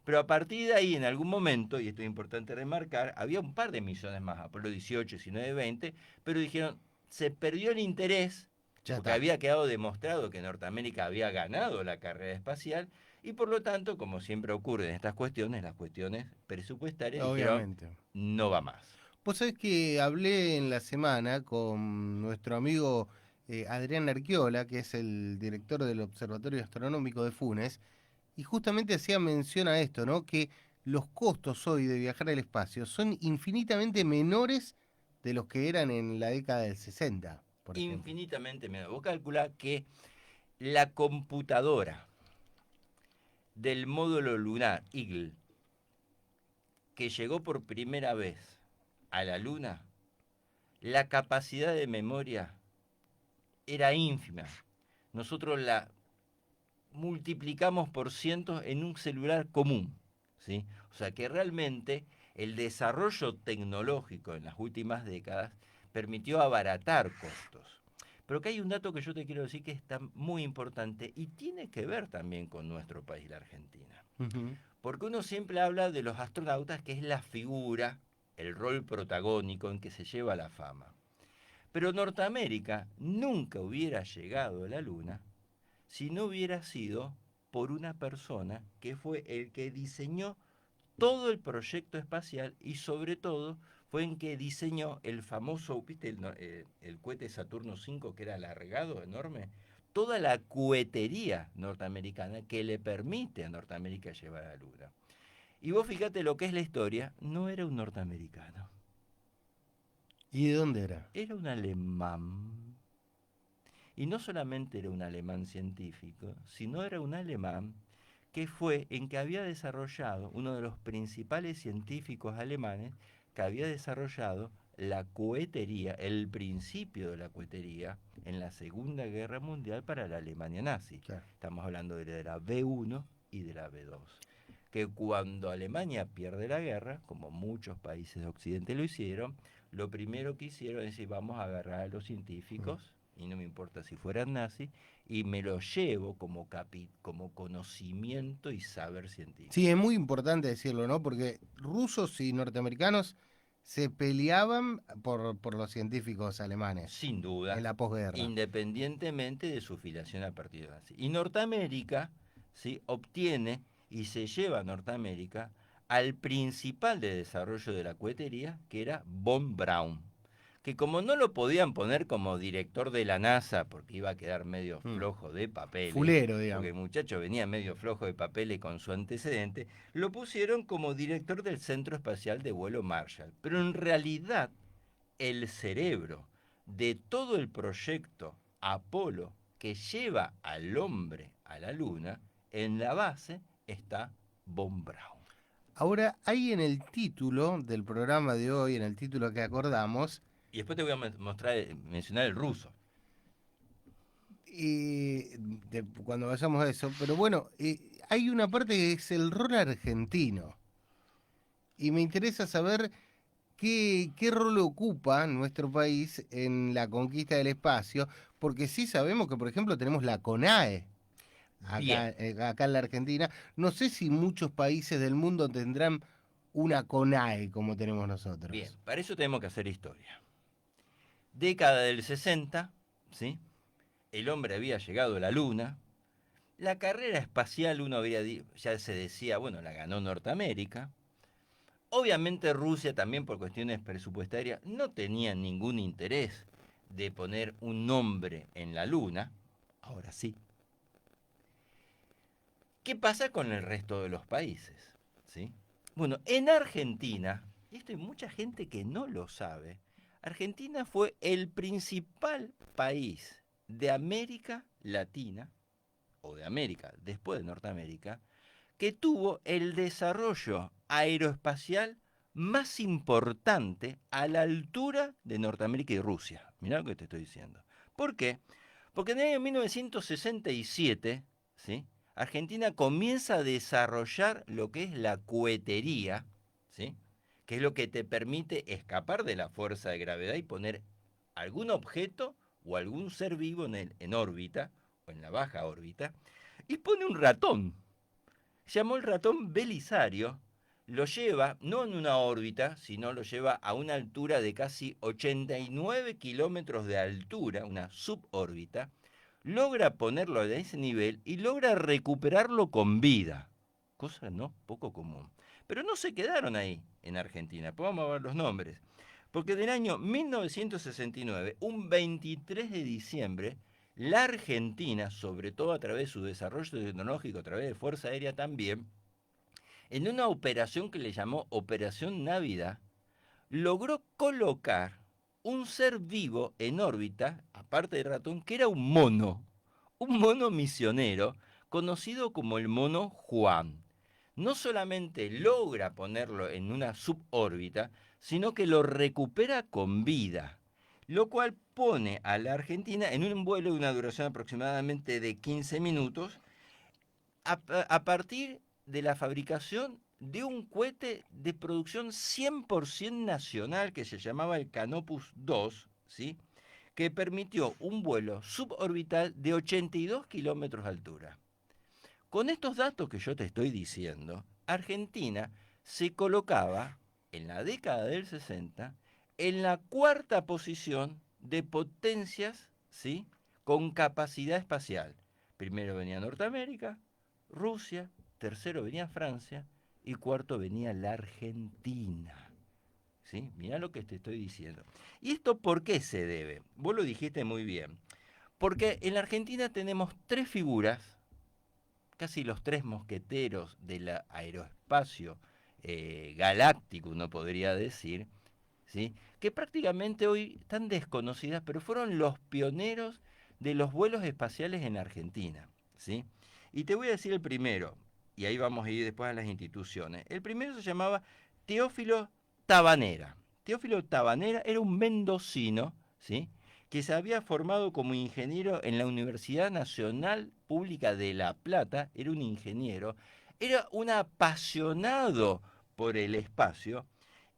Pero a partir de ahí, en algún momento, y esto es importante remarcar, había un par de misiones más, Apolo 18, 19, 20, pero dijeron, se perdió el interés, Ya porque está. había quedado demostrado que Norteamérica había ganado la carrera espacial, y por lo tanto, como siempre ocurre en estas cuestiones, las cuestiones presupuestarias dijeron, Obviamente. no va más. Vos sabés que hablé en la semana con nuestro amigo Adrián Arquiola, que es el director del Observatorio Astronómico de Funes, y justamente hacía mención a esto, ¿no? Que los costos hoy de viajar al espacio son infinitamente menores de los que eran en la década del 60, por ejemplo. Infinitamente menos. Vos calculás que la computadora del módulo lunar Eagle, que llegó por primera vez a la Luna, la capacidad de memoria era ínfima. Nosotros la multiplicamos por cientos en un celular común, ¿sí? O sea que realmente el desarrollo tecnológico en las últimas décadas permitió abaratar costos. Pero que hay un dato que yo te quiero decir que está muy importante y tiene que ver también con nuestro país, la Argentina. Ujú. Porque uno siempre habla de los astronautas, que es la figura, el rol protagónico en que se lleva la fama. Pero Norteamérica nunca hubiera llegado a la Luna si no hubiera sido por una persona que fue el que diseñó todo el proyecto espacial, y sobre todo fue el que diseñó el famoso, ¿viste? El cohete Saturno 5, que era alargado, enorme, toda la cohetería norteamericana que le permite a Norteamérica llevar a la Luna. Y vos fíjate lo que es la historia, no era un norteamericano, ¿Y de dónde era? era un alemán. Y no solamente era un alemán científico, sino era un alemán que fue en que había desarrollado, uno de los principales científicos alemanes, que había desarrollado la cohetería, el principio de la cohetería en la Segunda Guerra Mundial para la Alemania nazi. Claro. Estamos hablando de la B1 y de la B2. Que cuando Alemania pierde la guerra, como muchos países de Occidente lo hicieron, lo primero que hicieron es decir, vamos a agarrar a los científicos, y no me importa si fueran nazis, y me los llevo como conocimiento y saber científico. Sí, es muy importante decirlo, ¿no? Porque rusos y norteamericanos se peleaban por los científicos alemanes Sin en duda, la posguerra. independientemente de su filiación al partido nazi. Y Norteamérica, ¿sí?, obtiene y se lleva a Norteamérica al principal de desarrollo de la cohetería, que era Von Braun, que como no lo podían poner como director de la NASA, porque iba a quedar medio flojo de papeles, fulero, digamos. porque el muchacho venía medio flojo de papeles con su antecedente, lo pusieron como director del Centro Espacial de Vuelo Marshall. Pero en realidad, el cerebro de todo el proyecto Apolo que lleva al hombre a la Luna, en la base está Von Braun. Ahora, hay en el título del programa de hoy, en el título que acordamos, Y después te voy a mencionar el ruso. cuando vayamos a eso, pero bueno, hay una parte que es el rol argentino. Y me interesa saber qué rol ocupa nuestro país en la conquista del espacio, porque sí sabemos que, por ejemplo, tenemos la CONAE acá, Bien, acá en la Argentina. No sé si muchos países del mundo tendrán una CONAE como tenemos nosotros. bien, para eso tenemos que hacer historia. Década del 60, ¿sí? El hombre había llegado a la Luna. La carrera espacial, ya se decía, bueno, la ganó Norteamérica. Obviamente Rusia también por cuestiones presupuestarias no tenía ningún interés de poner un nombre en la Luna. Ahora sí. ¿Qué pasa con el resto de los países? ¿Sí? Bueno, en Argentina, y esto hay mucha gente que no lo sabe, Argentina fue el principal país de América Latina, o de América, después de Norteamérica, que tuvo el desarrollo aeroespacial más importante a la altura de Norteamérica y Rusia. Mirá lo que te estoy diciendo. ¿Por qué? Porque en el año 1967, ¿sí? Argentina comienza a desarrollar lo que es la cohetería, ¿sí? Que es lo que te permite escapar de la fuerza de gravedad y poner algún objeto o algún ser vivo en órbita, o en la baja órbita, y pone un ratón. Llamó el ratón Belisario, lo lleva no en una órbita, sino lo lleva a una altura de casi 89 kilómetros de altura, una subórbita, logra ponerlo a ese nivel y logra recuperarlo con vida, cosa no poco común. Pero no se quedaron ahí en Argentina, pues vamos a ver los nombres. Porque del año 1969, un 23 de diciembre, la Argentina, sobre todo a través de su desarrollo tecnológico, a través de Fuerza Aérea también, en una operación que le llamó Operación Navidad, logró colocar un ser vivo en órbita, aparte del ratón, que era un mono misionero, conocido como el mono Juan. No solamente logra ponerlo en una subórbita, sino que lo recupera con vida, lo cual pone a la Argentina en un vuelo de una duración aproximadamente de 15 minutos, a partir de la fabricación de un cohete de producción 100% nacional que se llamaba el Canopus 2, ¿sí? Que permitió un vuelo suborbital de 82 kilómetros de altura. Con estos datos que yo te estoy diciendo, Argentina se colocaba en la década del 60 en la cuarta posición de potencias, ¿sí? Con capacidad espacial. Primero venía Norteamérica, Rusia, tercero venía Francia y cuarto venía la Argentina. ¿Sí? Mirá lo que te estoy diciendo. ¿Y esto por qué se debe? Vos lo dijiste muy bien. Porque en la Argentina tenemos tres figuras, casi los tres mosqueteros del aeroespacio galáctico, uno podría decir, ¿sí? Que prácticamente hoy están desconocidas, pero fueron los pioneros de los vuelos espaciales en Argentina, ¿sí? Y te voy a decir el primero, y ahí vamos a ir después a las instituciones. El primero se llamaba Teófilo Tabanera. Teófilo Tabanera era un mendocino, ¿sí? Que se había formado como ingeniero en la Universidad Nacional Pública de La Plata, era un ingeniero, era un apasionado por el espacio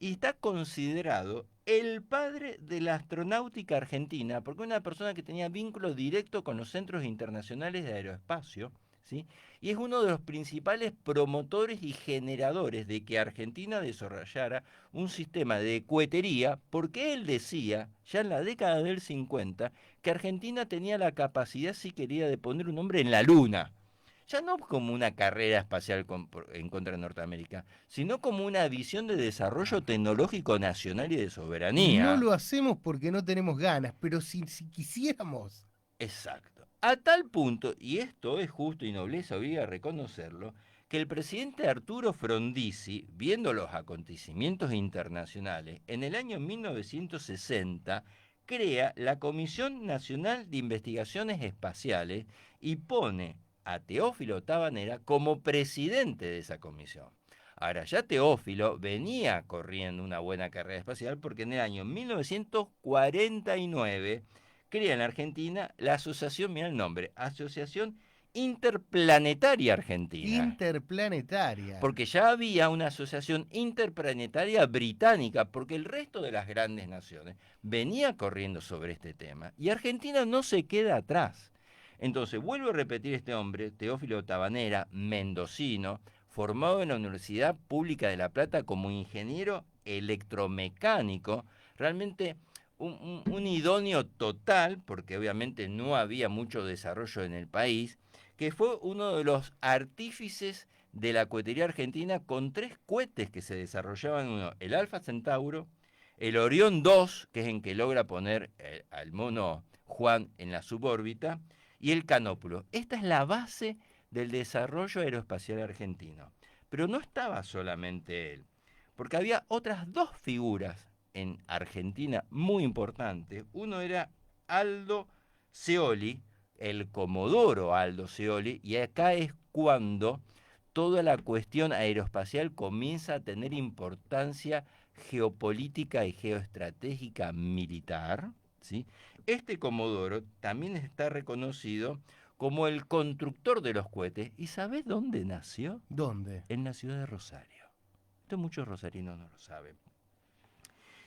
y está considerado el padre de la astronáutica argentina, porque una persona que tenía vínculo directo con los centros internacionales de aeroespacio, ¿sí? Y es uno de los principales promotores y generadores de que Argentina desarrollara un sistema de cohetería, porque él decía, ya en la década del 50, que Argentina tenía la capacidad, si quería, de poner un hombre en la luna. ya no como una carrera espacial en contra de Norteamérica, sino como una visión de desarrollo tecnológico nacional y de No soberanía. lo hacemos porque no tenemos ganas, pero si quisiéramos. Exacto. A tal punto, y esto es justo y nobleza obliga a reconocerlo, que el presidente Arturo Frondizi, viendo los acontecimientos internacionales, en el año 1960 crea la Comisión Nacional de Investigaciones Espaciales y pone a Teófilo Tabanera como presidente de esa comisión. Ahora, ya Teófilo venía corriendo una buena carrera espacial porque en el año 1949 crea en Argentina la asociación, mira el nombre, Asociación Interplanetaria Argentina, Interplanetaria. porque ya había una asociación interplanetaria británica, porque el resto de las grandes naciones venía corriendo sobre este tema, y Argentina no se queda atrás. Entonces, vuelvo a repetir este hombre, Teófilo Tabanera, mendocino, formado en la Universidad Pública de La Plata como ingeniero electromecánico, realmente un idóneo total, porque obviamente no había mucho desarrollo en el país, que fue uno de los artífices de la cohetería argentina con 3 cohetes que se desarrollaban, uno, el Alfa Centauro, el Orión 2, que es en que logra poner al mono Juan en la subórbita, y el Canópulo. Esta es la base del desarrollo aeroespacial argentino. Pero no estaba solamente él, porque había otras 2 figuras en Argentina muy importantes. Uno era Aldo Scioli, el comodoro Aldo Scioli, y acá es cuando toda la cuestión aeroespacial comienza a tener importancia geopolítica y geoestratégica militar, ¿sí? Este comodoro también está reconocido como el constructor de los cohetes. ¿Y sabés dónde nació? ¿Dónde? En la ciudad de Rosario. Esto muchos rosarinos no lo saben.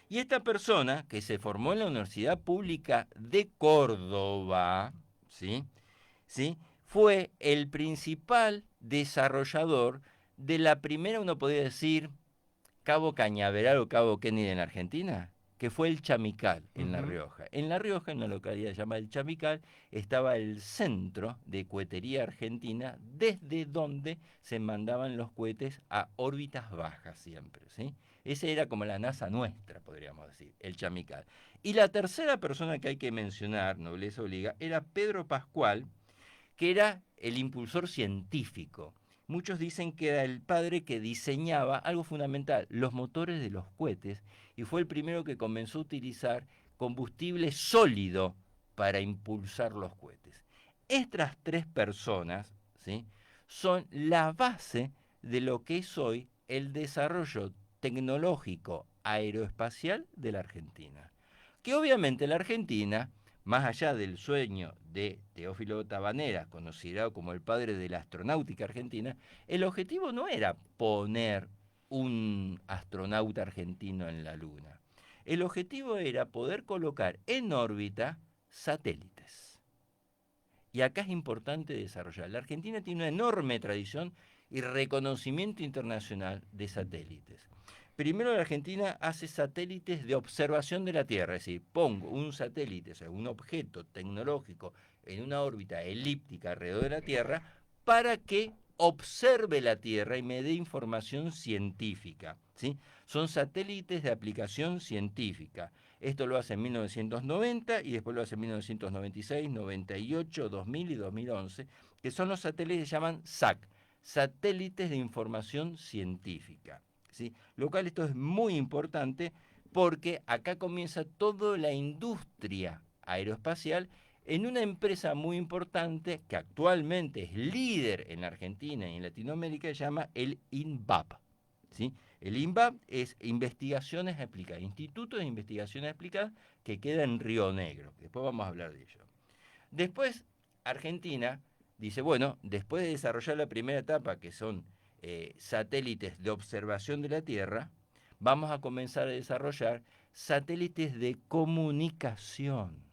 Y esta persona, que se formó en la Universidad Pública de Córdoba, ¿sí? ¿Sí? Fue el principal desarrollador de la primera, uno podría decir, Cabo Cañaveral o Cabo Kennedy en Argentina, que fue el Chamical en La Ujú. Rioja. En La Rioja, en una localidad llamada el Chamical, estaba el centro de cohetería argentina, desde donde se mandaban los cohetes a órbitas bajas siempre, ¿sí? Ese era como la NASA nuestra, podríamos decir, el Chamical. Y la tercera persona que hay que mencionar, nobleza obliga, era Pedro Pascual, que era el impulsor científico. Muchos dicen que era el padre que diseñaba algo fundamental, los motores de los cohetes, y fue el primero que comenzó a utilizar combustible sólido para impulsar los cohetes. Estas 3 personas, ¿sí?, son la base de lo que es hoy el desarrollo tecnológico aeroespacial de la Argentina. Que obviamente la Argentina, más allá del sueño de Teófilo Tabanera, considerado como el padre de la astronáutica argentina, el objetivo no era poner un astronauta argentino en la Luna. El objetivo era poder colocar en órbita satélites. Y acá es importante desarrollar. La Argentina tiene una enorme tradición y reconocimiento internacional de satélites. Primero la Argentina hace satélites de observación de la Tierra, es decir, pongo un satélite, o sea, un objeto tecnológico en una órbita elíptica alrededor de la Tierra para que observe la Tierra y me dé información científica, ¿sí? Son satélites de aplicación científica. Esto lo hace en 1990 y después lo hace en 1996, 98, 2000 y 2011, que son los satélites que se llaman SAC, satélites de información científica, ¿sí? Lo cual esto es muy importante porque acá comienza toda la industria aeroespacial en una empresa muy importante que actualmente es líder en Argentina y en Latinoamérica, se llama el INVAP, ¿sí? El INVAP es Investigaciones Aplicadas, Instituto de Investigaciones Aplicadas, que queda en Río Negro. Después vamos a hablar de ello. Después, Argentina dice, bueno, después de desarrollar la primera etapa, que son satélites de observación de la Tierra, vamos a comenzar a desarrollar satélites de comunicación.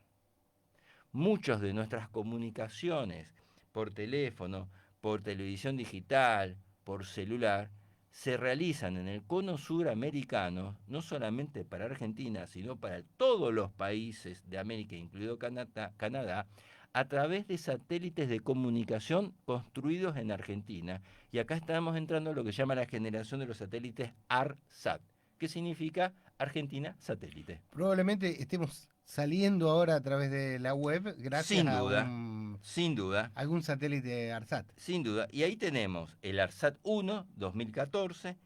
Muchas de nuestras comunicaciones por teléfono, por televisión digital, por celular, se realizan en el cono suramericano, no solamente para Argentina, sino para todos los países de América, incluido Canadá, a través de satélites de comunicación construidos en Argentina. Y acá estamos entrando a lo que se llama la generación de los satélites ARSAT, que significa Argentina Satélite. Probablemente estemos saliendo ahora a través de la web gracias Sin a duda, sin duda. algún satélite ARSAT. Sin duda. Y ahí tenemos el ARSAT 1, 2014,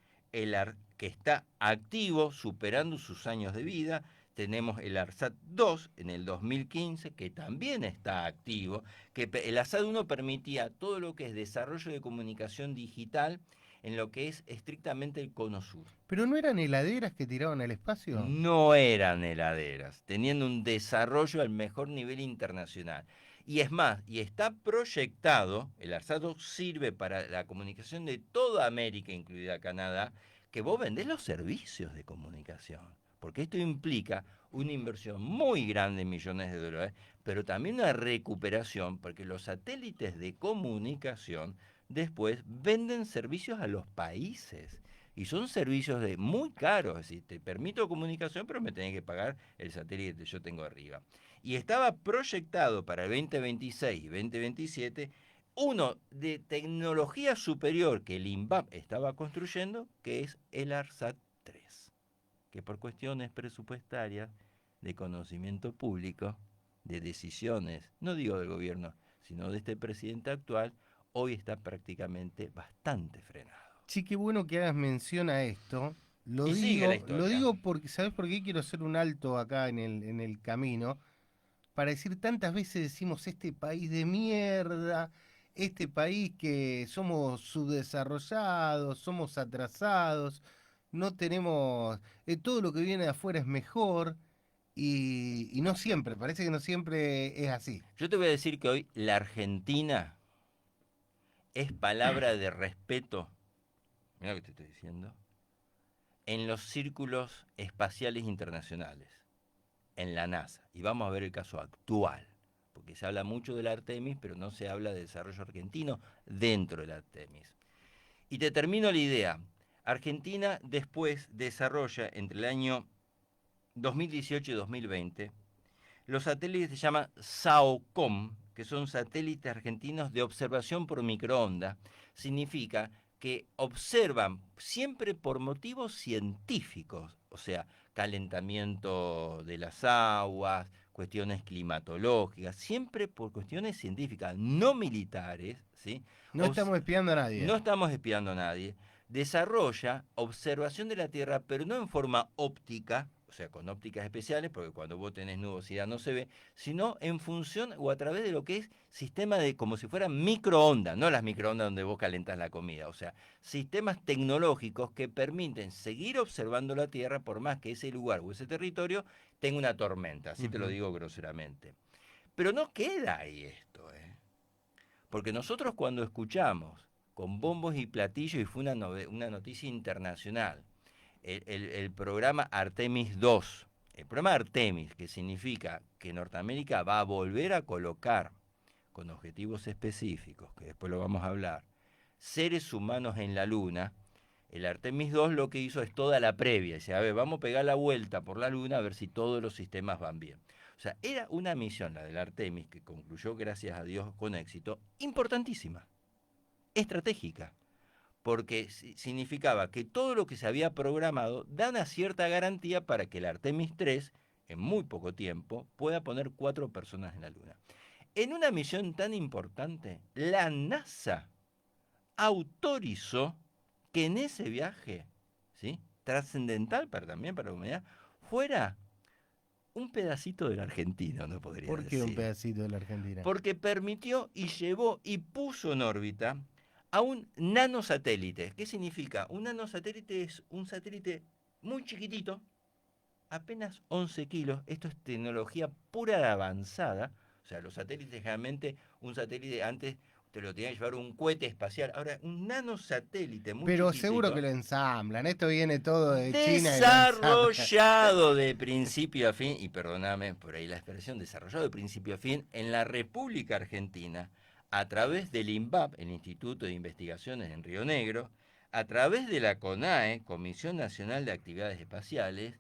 que está activo, superando sus años de vida. Tenemos el ARSAT 2 en el 2015, que también está activo. El ARSAT 1 permitía todo lo que es desarrollo de comunicación digital en lo que es estrictamente el cono sur. ¿Pero no eran heladeras que tiraban al espacio? No eran heladeras, teniendo un desarrollo al mejor nivel internacional. Y es más, y está proyectado, el ARSAT sirve para la comunicación de toda América, incluida Canadá, que vos vendés los servicios de comunicación. Porque esto implica una inversión muy grande en millones de dólares, pero también una recuperación, porque los satélites de comunicación después venden servicios a los países. Y son servicios muy caros, es decir, te permito comunicación, pero me tenés que pagar el satélite que yo tengo arriba. Y estaba proyectado para el 2026 y 2027 uno de tecnología superior que el INVAP estaba construyendo, que es el ARSAT 3, que por cuestiones presupuestarias, de conocimiento público, de decisiones, no digo del gobierno, sino de este presidente actual, hoy está prácticamente bastante frenado. Sí, qué bueno que hagas mención a esto. Y sigue la historia. Lo digo porque, ¿sabes por qué quiero hacer un alto acá en el camino? Para decir, tantas veces decimos este país de mierda, este país que somos subdesarrollados, somos atrasados, no tenemos, todo lo que viene de afuera es mejor y no siempre, parece que no siempre es así. Yo te voy a decir que hoy la Argentina es palabra de respeto, mira lo que te estoy diciendo, en los círculos espaciales internacionales, en la NASA. Y vamos a ver el caso actual, porque se habla mucho del Artemis, pero no se habla de desarrollo argentino dentro del Artemis. Y te termino la idea. Argentina después desarrolla entre el año 2018 y 2020 los satélites se llaman SAOCOM, que son satélites argentinos de observación por microondas. Significa que observan siempre por motivos científicos, o sea, calentamiento de las aguas, cuestiones climatológicas, siempre por cuestiones científicas, no militares, ¿sí? No estamos espiando a nadie. No estamos espiando a nadie. Desarrolla observación de la Tierra, pero no en forma óptica, o sea, con ópticas especiales, porque cuando vos tenés nubosidad no se ve, sino en función o a través de lo que es sistema de, como si fueran microondas, no las microondas donde vos calentás la comida, o sea, sistemas tecnológicos que permiten seguir observando la Tierra por más que ese lugar o ese territorio tenga una tormenta, así te lo digo groseramente. Pero no queda ahí esto, porque nosotros cuando escuchamos con bombos y platillos, y fue una noticia internacional, el programa Artemis 2, el programa Artemis, que significa que Norteamérica va a volver a colocar, con objetivos específicos, que después lo vamos a hablar, seres humanos en la Luna. El Artemis 2 lo que hizo es toda la previa, dice, a ver, vamos a pegar la vuelta por la Luna a ver si todos los sistemas van bien. O sea, era una misión, la del Artemis, que concluyó, gracias a Dios, con éxito, importantísima, estratégica, porque significaba que todo lo que se había programado da una cierta garantía para que el Artemis 3, en muy poco tiempo, pueda poner 4 personas en la Luna. En una misión tan importante, la NASA autorizó que en ese viaje, ¿sí?, trascendental también para la humanidad, fuera un pedacito de la Argentina, no podría decir. ¿Por qué un pedacito de la Argentina? Porque permitió y llevó y puso en órbita a un nanosatélite. ¿Qué significa? Un nanosatélite es un satélite muy chiquitito, apenas 11 kilos. Esto es tecnología pura avanzada. O sea, los satélites generalmente, un satélite antes te lo tenía que llevar un cohete espacial. Ahora, un nanosatélite muy Pero chiquitito, seguro que lo ensamblan. Esto viene todo de China. Desarrollado de principio a fin, y perdóname por ahí la expresión, desarrollado de principio a fin en la República Argentina, a través del INVAP, el Instituto de Investigaciones en Río Negro, a través de la CONAE, Comisión Nacional de Actividades Espaciales,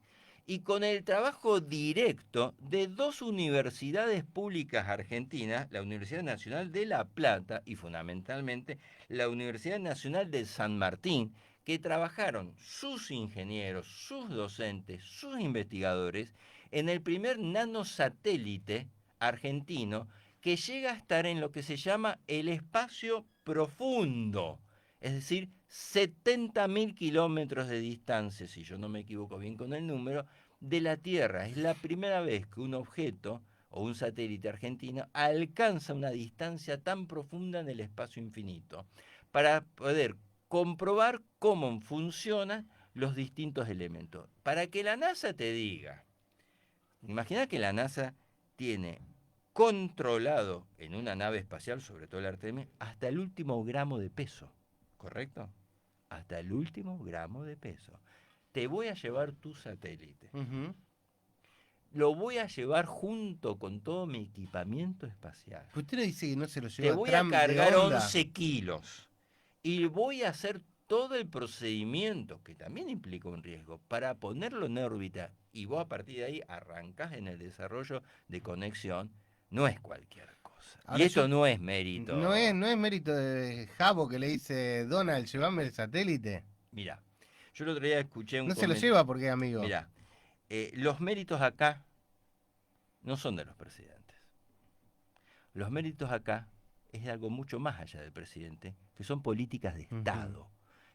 y con el trabajo directo de dos universidades públicas argentinas, la Universidad Nacional de La Plata y fundamentalmente la Universidad Nacional de San Martín, que trabajaron sus ingenieros, sus docentes, sus investigadores en el primer nanosatélite argentino que llega a estar en lo que se llama el espacio profundo, es decir, 70.000 kilómetros de distancia, si yo no me equivoco bien con el número, de la Tierra. Es la primera vez que un objeto o un satélite argentino alcanza una distancia tan profunda en el espacio infinito para poder comprobar cómo funcionan los distintos elementos. Para que la NASA te diga, imagina que la NASA tiene controlado en una nave espacial, sobre todo el Artemis, hasta el último gramo de peso, ¿correcto? Hasta el último gramo de peso. Te voy a llevar tu satélite. Ujú. Lo voy a llevar junto con todo mi equipamiento espacial. Usted no dice que no se lo Te lleva voy a Trump de cargar onda. 11 kilos y voy a hacer todo el procedimiento, que también implica un riesgo, para ponerlo en órbita y vos a partir de ahí arrancás en el desarrollo de conexión. No es cualquier cosa. Ahora Y esto yo- no es mérito. no es mérito de Jabo que le dice, Donald, llévame el satélite. Mirá, yo el otro día escuché un No se lo comentario. lleva porque es amigo. Mirá, los méritos acá no son de los presidentes. Los méritos acá es de algo mucho más allá del presidente, que son políticas de Ujú. Estado.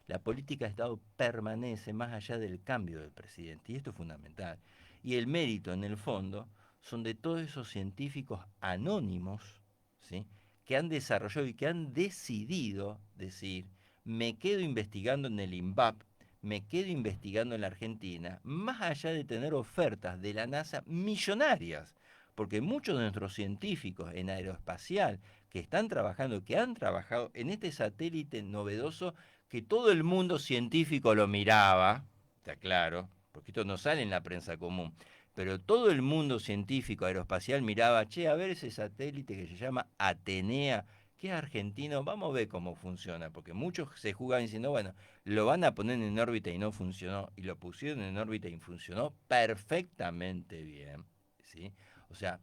La política de Estado permanece más allá del cambio del presidente, y esto es fundamental. Y el mérito, en el fondo, son de todos esos científicos anónimos, ¿sí?, que han desarrollado y que han decidido decir, me quedo investigando en el INVAP, me quedo investigando en la Argentina, más allá de tener ofertas de la NASA millonarias, porque muchos de nuestros científicos en aeroespacial que están trabajando, que han trabajado en este satélite novedoso que todo el mundo científico lo miraba, está claro, porque esto no sale en la prensa común, pero todo el mundo científico aeroespacial miraba, che, a ver ese satélite que se llama Atenea, que es argentino, vamos a ver cómo funciona, porque muchos se jugaban diciendo, bueno, lo van a poner en órbita y no funcionó, y lo pusieron en órbita y funcionó perfectamente bien, ¿sí? O sea,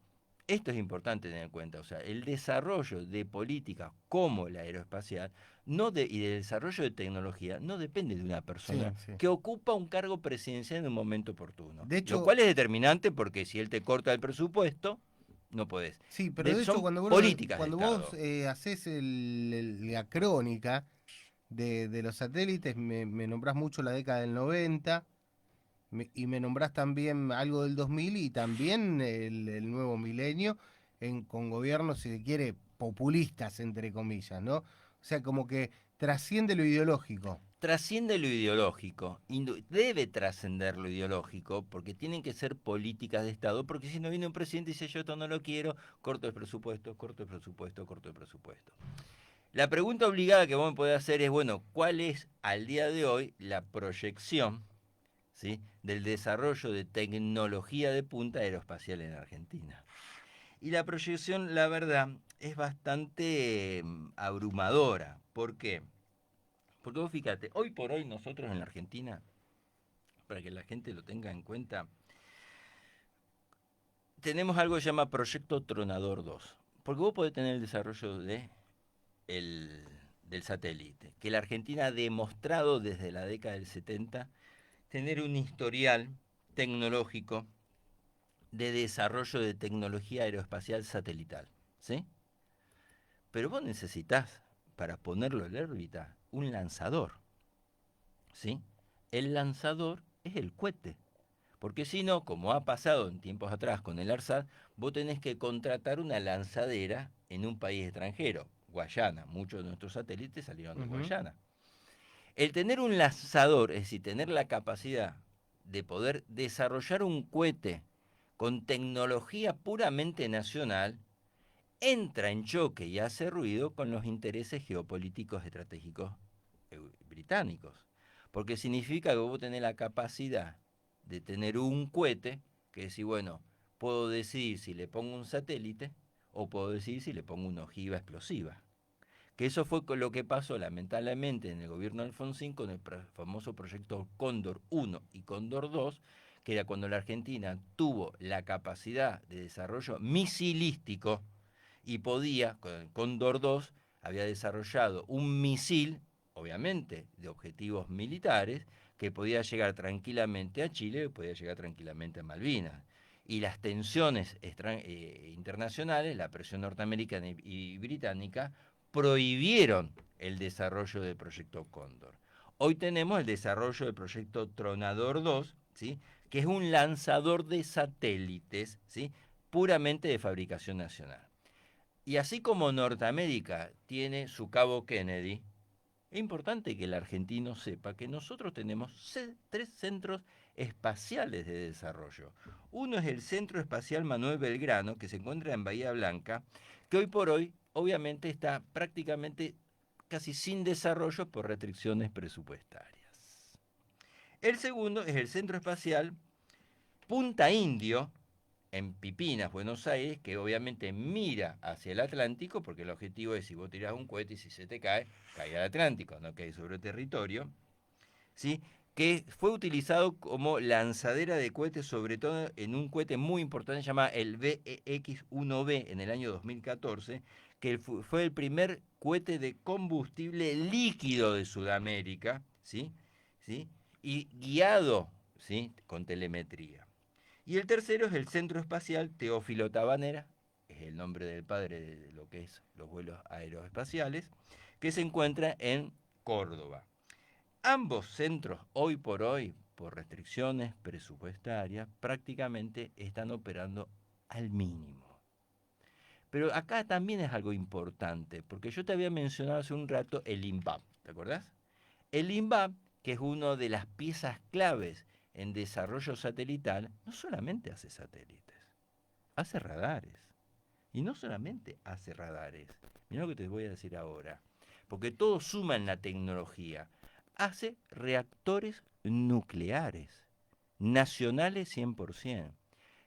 esto es importante tener en cuenta, o sea, el desarrollo de políticas como la aeroespacial y del desarrollo de tecnología no depende de una persona Sí, sí. que ocupa un cargo presidencial en un momento oportuno. De Lo hecho, cual es determinante porque si él te corta el presupuesto, no podés. sí, pero de hecho Son cuando políticas de cuando Estado. vos haces la crónica de los satélites, me nombrás mucho la década del 90 y me nombrás también algo del 2000 y también el nuevo milenio con gobiernos, si se quiere, populistas, entre comillas, ¿no? O sea, como que trasciende lo ideológico. Trasciende lo ideológico, debe trascender lo ideológico, porque tienen que ser políticas de Estado, porque si no viene un presidente y dice yo esto no lo quiero, corto el presupuesto, corto el presupuesto, corto el presupuesto. La pregunta obligada que vos me podés hacer es, bueno, ¿cuál es al día de hoy la proyección, ¿sí?, del desarrollo de tecnología de punta aeroespacial en Argentina? Y la proyección, la verdad, es bastante abrumadora. ¿Por qué? Porque vos fíjate, hoy por hoy nosotros en la Argentina, para que la gente lo tenga en cuenta, tenemos algo que se llama Proyecto Tronador 2. Porque vos podés tener el desarrollo del satélite, que la Argentina ha demostrado desde la década del 70 tener un historial tecnológico de desarrollo de tecnología aeroespacial satelital, ¿sí? Pero vos necesitas, para ponerlo en órbita, un lanzador, ¿sí? El lanzador es el cohete. Porque si no, como ha pasado en tiempos atrás con el ARSAT, vos tenés que contratar una lanzadera en un país extranjero, Guayana. Muchos de nuestros satélites salieron de Ujú. Guayana. El tener un lanzador, es decir, tener la capacidad de poder desarrollar un cohete con tecnología puramente nacional, entra en choque y hace ruido con los intereses geopolíticos estratégicos británicos. Porque significa que vos tenés la capacidad de tener un cohete que decir, bueno, puedo decidir si le pongo un satélite o puedo decidir si le pongo una ojiva explosiva. Que eso fue lo que pasó lamentablemente en el gobierno de Alfonsín con el famoso proyecto Cóndor 1 y Cóndor 2, que era cuando la Argentina tuvo la capacidad de desarrollo misilístico y podía, con el Cóndor 2, había desarrollado un misil, obviamente, de objetivos militares, que podía llegar tranquilamente a Chile, y podía llegar tranquilamente a Malvinas. Y las tensiones internacionales, la presión norteamericana y británica, prohibieron el desarrollo del proyecto Cóndor. Hoy tenemos el desarrollo del proyecto Tronador 2, ¿sí? Que es un lanzador de satélites, ¿sí? Puramente de fabricación nacional. Y así como Norteamérica tiene su Cabo Kennedy, es importante que el argentino sepa que nosotros tenemos 3 centros espaciales de desarrollo. Uno es el Centro Espacial Manuel Belgrano, que se encuentra en Bahía Blanca, que hoy por hoy obviamente está prácticamente casi sin desarrollo por restricciones presupuestarias. El segundo es el Centro Espacial Punta Indio, en Pipinas, Buenos Aires, que obviamente mira hacia el Atlántico, porque el objetivo es si vos tirás un cohete y si se te cae, cae al Atlántico, no cae sobre el territorio, ¿sí? Que fue utilizado como lanzadera de cohetes, sobre todo en un cohete muy importante llamado el VX-1B en el año 2014, que fue el primer cohete de combustible líquido de Sudamérica, ¿sí? ¿Sí? Y guiado, ¿sí? Con telemetría. Y el tercero es el Centro Espacial Teófilo Tabanera, es el nombre del padre de lo que es los vuelos aeroespaciales, que se encuentra en Córdoba. Ambos centros, hoy por hoy, por restricciones presupuestarias, prácticamente están operando al mínimo. Pero acá también es algo importante, porque yo te había mencionado hace un rato el INVAP, ¿te acordás? El INVAP, que es una de las piezas claves en desarrollo satelital, no solamente hace satélites, hace radares. Y no solamente hace radares, mira lo que te voy a decir ahora, porque todo suma en la tecnología. Hace reactores nucleares, nacionales 100%.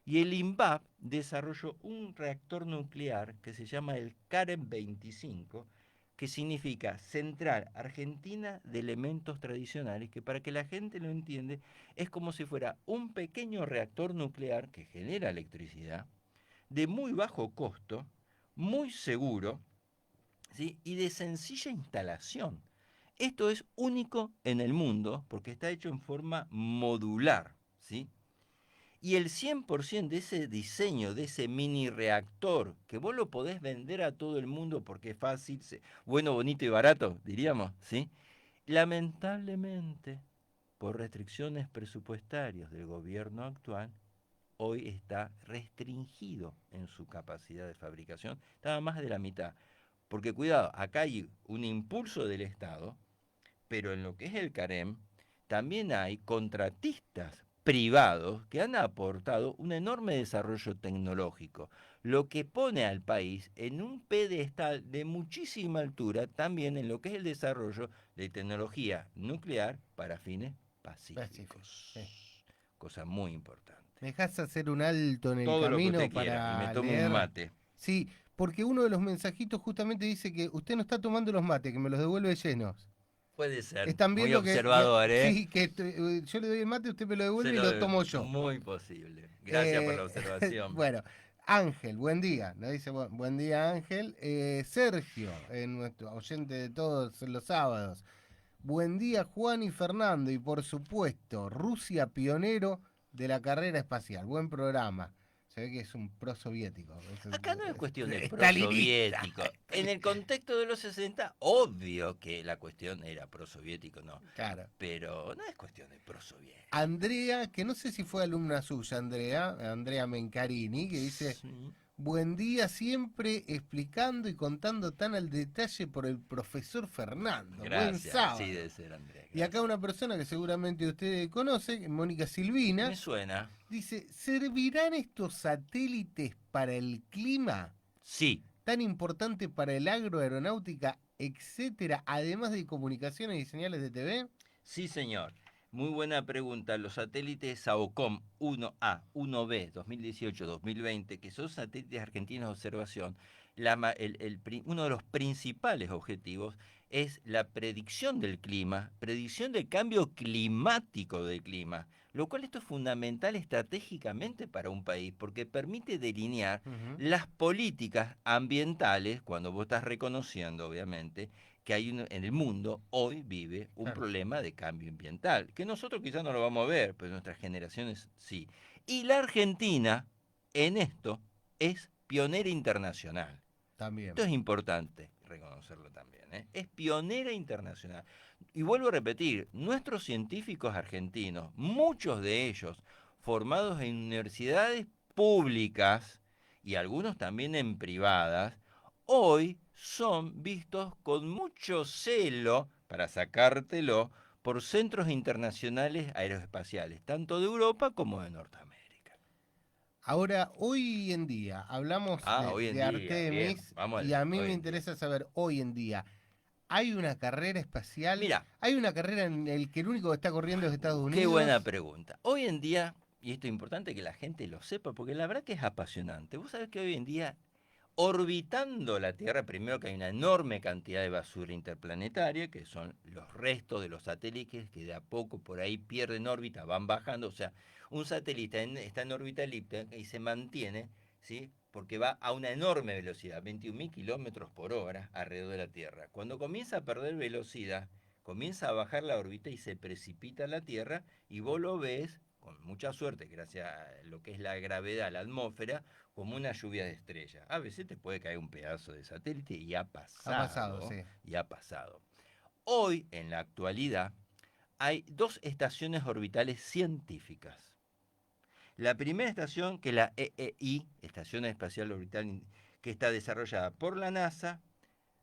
Y el INVAP desarrolló un reactor nuclear que se llama el CAREN 25, que significa Central Argentina de Elementos Tradicionales, que para que la gente lo entiende, es como si fuera un pequeño reactor nuclear que genera electricidad, de muy bajo costo, muy seguro, ¿sí? Y de sencilla instalación. Esto es único en el mundo porque está hecho en forma modular, ¿sí? Y el 100% de ese diseño, de ese mini reactor, que vos lo podés vender a todo el mundo porque es fácil, bueno, bonito y barato, diríamos, ¿sí? Lamentablemente, por restricciones presupuestarias del gobierno actual, hoy está restringido en su capacidad de fabricación, estaba más de la mitad. Porque cuidado, acá hay un impulso del Estado, pero en lo que es el CAREM, también hay contratistas privados que han aportado un enorme desarrollo tecnológico, lo que pone al país en un pedestal de muchísima altura también en lo que es el desarrollo de tecnología nuclear para fines pacíficos. Sí. Cosa muy importante. ¿Me dejás hacer un alto en el Todo lo que camino usted quiera y me para tomo leer? un mate. Sí, porque uno de los mensajitos justamente dice que usted no está tomando los mates, que me los devuelve llenos. Puede ser. Están Muy viendo que observador, ¿eh? sí, que yo le doy el mate, usted me lo devuelve Se y lo lo tomo yo. Muy posible. Gracias por la Eh, observación. bueno, Ángel, buen día. Nos dice buen día, Ángel. Sergio, nuestro oyente de todos los sábados. Buen día, Juan y Fernando. Y por supuesto, Rusia pionero de la carrera espacial. Buen programa. Se ve que es un prosoviético. Acá no es cuestión de Stalinista. prosoviético. En el contexto de los 60, obvio que la cuestión era prosoviético, no. Claro. Pero no es cuestión de prosoviético. Andrea, que no sé si fue alumna suya, Andrea Mencarini, que dice, Sí. buen día siempre explicando y contando tan al detalle por el profesor Fernando. Buen Gracias. sábado. Sí, debe ser, Andrea. Y acá una persona que seguramente usted conoce, Mónica Silvina, Me suena. dice, ¿servirán estos satélites para el clima? Sí. Tan importante para el agro, aeronáutica, etcétera, además de comunicaciones y señales de TV. Sí, señor. Muy buena pregunta. Los satélites SAOCOM 1A, 1B, 2018-2020, que son satélites argentinos de observación, uno de los principales objetivos es la predicción del clima, predicción del cambio climático del clima, lo cual esto es fundamental estratégicamente para un país, porque permite delinear Ujú. las políticas ambientales, cuando vos estás reconociendo, obviamente, que en el mundo hoy vive un Claro. problema de cambio ambiental, que nosotros quizás no lo vamos a ver, pero nuestras generaciones sí. Y la Argentina, en esto, es pionera internacional. Esto También. es importante reconocerlo también, ¿eh? Es pionera internacional. Y vuelvo a repetir, nuestros científicos argentinos, muchos de ellos formados en universidades públicas y algunos también en privadas, hoy son vistos con mucho celo, para sacártelo, por centros internacionales aeroespaciales, tanto de Europa como de Norteamérica. Ahora, hoy en día, hablamos Hoy en de día, bien, Artemis vamos y a mí hoy me en día. interesa saber, hoy en día, ¿hay una carrera espacial? Mira, ¿Hay una carrera en el que el único que está corriendo es Estados qué buena Unidos? pregunta. Hoy en día, y esto es importante que la gente lo sepa, porque la verdad que es apasionante. Vos sabés que hoy en día, orbitando la Tierra, primero que hay una enorme cantidad de basura interplanetaria, que son los restos de los satélites que de a poco por ahí pierden órbita, van bajando. O sea, un satélite está en órbita elíptica y se mantiene, ¿sí? Porque va a una enorme velocidad, 21.000 kilómetros por hora alrededor de la Tierra. Cuando comienza a perder velocidad, comienza a bajar la órbita y se precipita a la Tierra y vos lo ves, con mucha suerte, gracias a lo que es la gravedad, la atmósfera, como una lluvia de estrellas. A veces te puede caer un pedazo de satélite Ha pasado, sí. y ha pasado. Hoy, en la actualidad, hay dos estaciones orbitales científicas. La primera estación, que es la EEI, Estación Espacial Orbital, que está desarrollada por la NASA,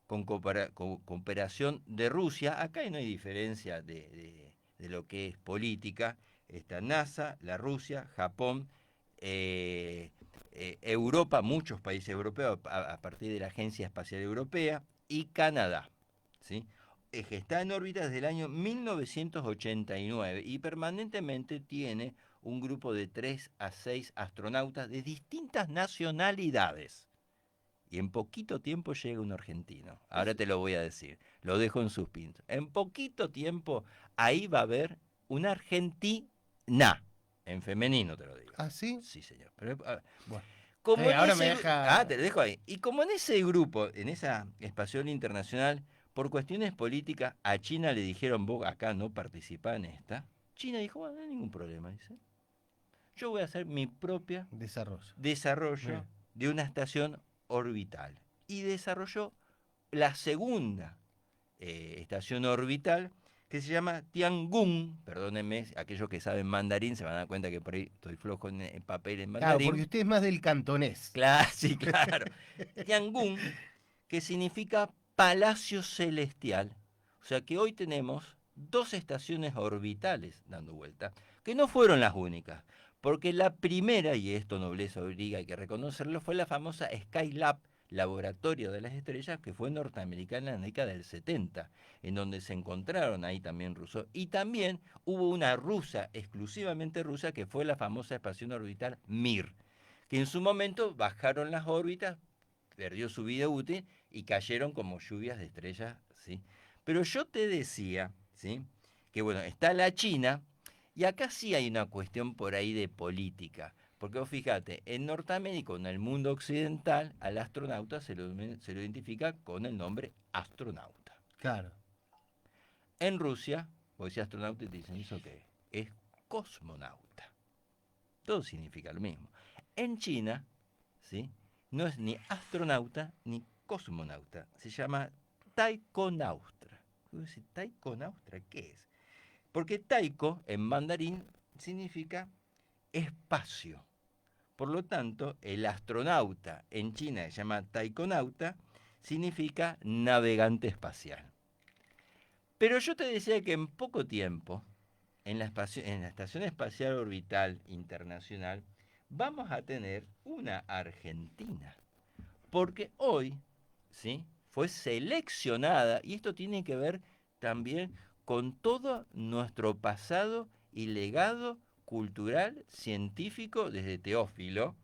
con cooperación de Rusia. Acá no hay diferencia de lo que es política. Está NASA, la Rusia, Japón, eh, Europa, muchos países europeos a partir de la Agencia Espacial Europea y Canadá, ¿sí? Que está en órbita desde el año 1989 y permanentemente tiene un grupo de 3 a 6 astronautas de distintas nacionalidades. Y en poquito tiempo llega un argentino. Ahora te lo voy a decir. Lo dejo en suspenso. En poquito tiempo ahí va a haber una argentina. En femenino te lo digo. ¿Ah, sí? Sí, señor. Pero, Bueno. como en Ahora me ese... deja... te lo dejo ahí. Y como en ese grupo, en esa espacial internacional, por cuestiones políticas, a China le dijeron, vos acá no participás en esta. China dijo, bueno, no hay ningún problema, dice. Yo voy a hacer mi propia Desarrollo. desarrollo Bien. de una estación orbital. Y desarrolló la segunda estación orbital que se llama Tiangong. Perdónenme, aquellos que saben mandarín se van a dar cuenta que por ahí estoy flojo en papel en Claro, porque mandarín. usted es más del cantonés. Claro, sí, claro. Tiangong, que significa Palacio Celestial. O sea que hoy tenemos dos estaciones orbitales dando vuelta, que no fueron las únicas, porque la primera, y esto nobleza obliga, hay que reconocerlo, fue la famosa Skylab, Laboratorio de las Estrellas, que fue norteamericana en la década del 70, en donde se encontraron ahí también rusos. Y también hubo una rusa, exclusivamente rusa, que fue la famosa estación orbital Mir, que en su momento bajaron las órbitas, perdió su vida útil y cayeron como lluvias de estrellas, ¿sí? Pero yo te decía, ¿sí? Que bueno, está la China y acá sí hay una cuestión por ahí de política. Porque vos fíjate, en Norteamérica, en el mundo occidental, al astronauta se lo identifica con el nombre astronauta. Claro. En Rusia, vos decís astronauta y te dicen, ¿eso qué es? Es cosmonauta. Todo significa lo mismo. En China, ¿sí? No es ni astronauta ni cosmonauta. Se llama taikonauta. ¿Taikonauta qué es? Porque taiko en mandarín significa espacio. Por lo tanto, el astronauta en China se llama taikonauta, significa navegante espacial. Pero yo te decía que en poco tiempo, en la Estación Espacial Orbital Internacional, vamos a tener una Argentina. Porque hoy, ¿sí? Fue seleccionada, y esto tiene que ver también con todo nuestro pasado y legado cultural, científico, desde Teófilo.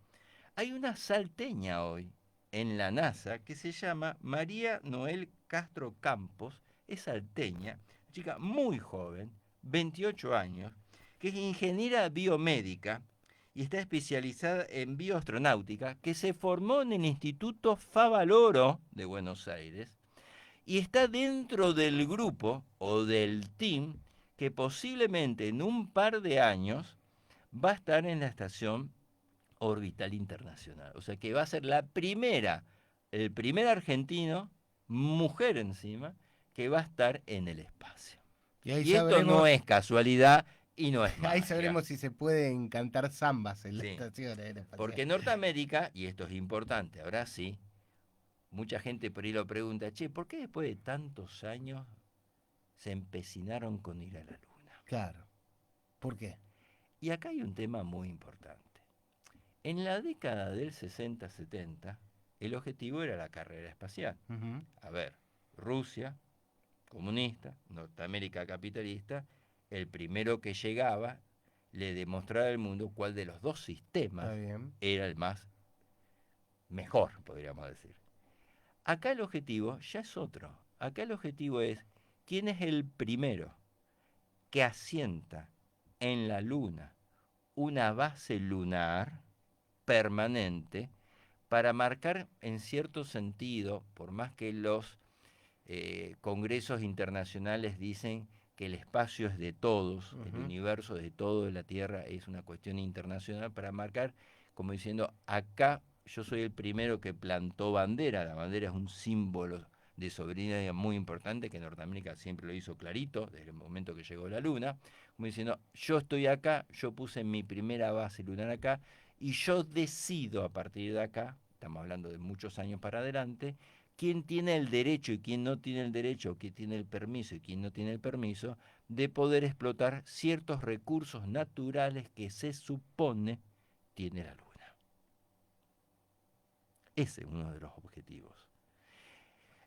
Hay una salteña hoy en la NASA que se llama María Noel Castro Campos, es salteña, chica muy joven, 28 años, que es ingeniera biomédica y está especializada en bioastronáutica, que se formó en el Instituto Favaloro de Buenos Aires y está dentro del grupo o del team que posiblemente en un par de años va a estar en la Estación Orbital Internacional. O sea que va a ser el primer argentino, mujer encima, que va a estar en el espacio. Y ahí Y esto no es casualidad y no es ahí magia. sabremos si se pueden cantar zambas en la Sí. estación aeroespacial. Porque Norteamérica, y esto es importante, ahora sí, mucha gente por ahí lo pregunta, che, ¿por qué después de tantos años se empecinaron con ir a la Luna? Claro. ¿Por qué? Y acá hay un tema muy importante. En la década del 60-70, el objetivo era la carrera espacial. Ujú. A ver, Rusia, comunista, Norteamérica capitalista, el primero que llegaba le demostraba al mundo cuál de los dos sistemas Está bien. era el más mejor, podríamos decir. Acá el objetivo ya es otro. Acá el objetivo es quién es el primero que asienta en la Luna una base lunar permanente para marcar en cierto sentido, por más que los congresos internacionales dicen que el espacio es de todos, el universo es de todo, la Tierra es una cuestión internacional, para marcar como diciendo, acá yo soy el primero que plantó bandera, la bandera es un símbolo de soberanía muy importante, que Norteamérica siempre lo hizo clarito, desde el momento que llegó la Luna, como diciendo, yo estoy acá, yo puse mi primera base lunar acá, y yo decido a partir de acá, estamos hablando de muchos años para adelante, quién tiene el derecho y quién no tiene el derecho, quién tiene el permiso y quién no tiene el permiso, de poder explotar ciertos recursos naturales que se supone tiene la Luna. Ese es uno de los objetivos.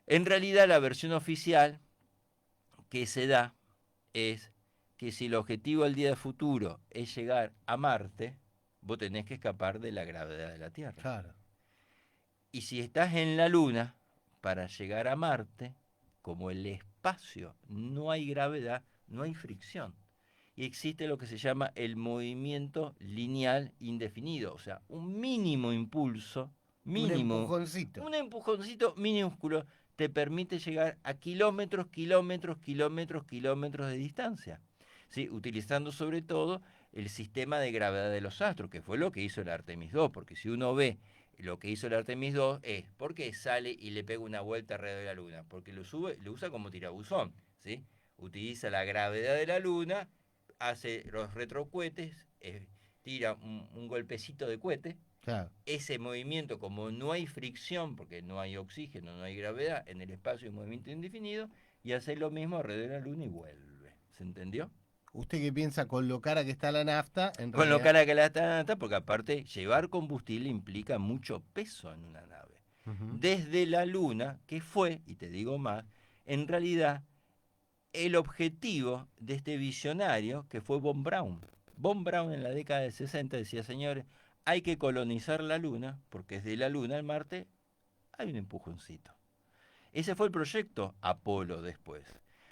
En realidad, la versión oficial que se da es que si el objetivo al día de futuro es llegar a Marte, vos tenés que escapar de la gravedad de la Tierra. Claro. Y si estás en la Luna, para llegar a Marte, como el espacio no hay gravedad, no hay fricción. Y existe lo que se llama el movimiento lineal indefinido, o sea, un mínimo impulso, Un empujoncito minúsculo, te permite llegar a kilómetros de distancia, ¿sí? Utilizando sobre todo el sistema de gravedad de los astros, que fue lo que hizo el Artemis II, porque si uno ve lo que hizo el Artemis II es, ¿por qué sale y le pega una vuelta alrededor de la Luna? Porque lo usa como tirabuzón, ¿sí? Utiliza la gravedad de la Luna, hace los retrocohetes, tira un golpecito de cohete. Claro. Ese movimiento, como no hay fricción, porque no hay oxígeno, no hay gravedad, en el espacio es un movimiento indefinido, y hace lo mismo alrededor de la Luna y vuelve. ¿Se entendió? ¿Usted qué piensa con lo cara que está la nafta? Con lo cara que la está, porque aparte llevar combustible implica mucho peso en una nave. Desde la Luna, que fue, y te digo más, en realidad el objetivo de este visionario que fue Von Braun. Von Braun en la década del 60 decía, señores, hay que colonizar la Luna, porque desde la Luna al Marte hay un empujoncito. Ese fue el proyecto Apolo después.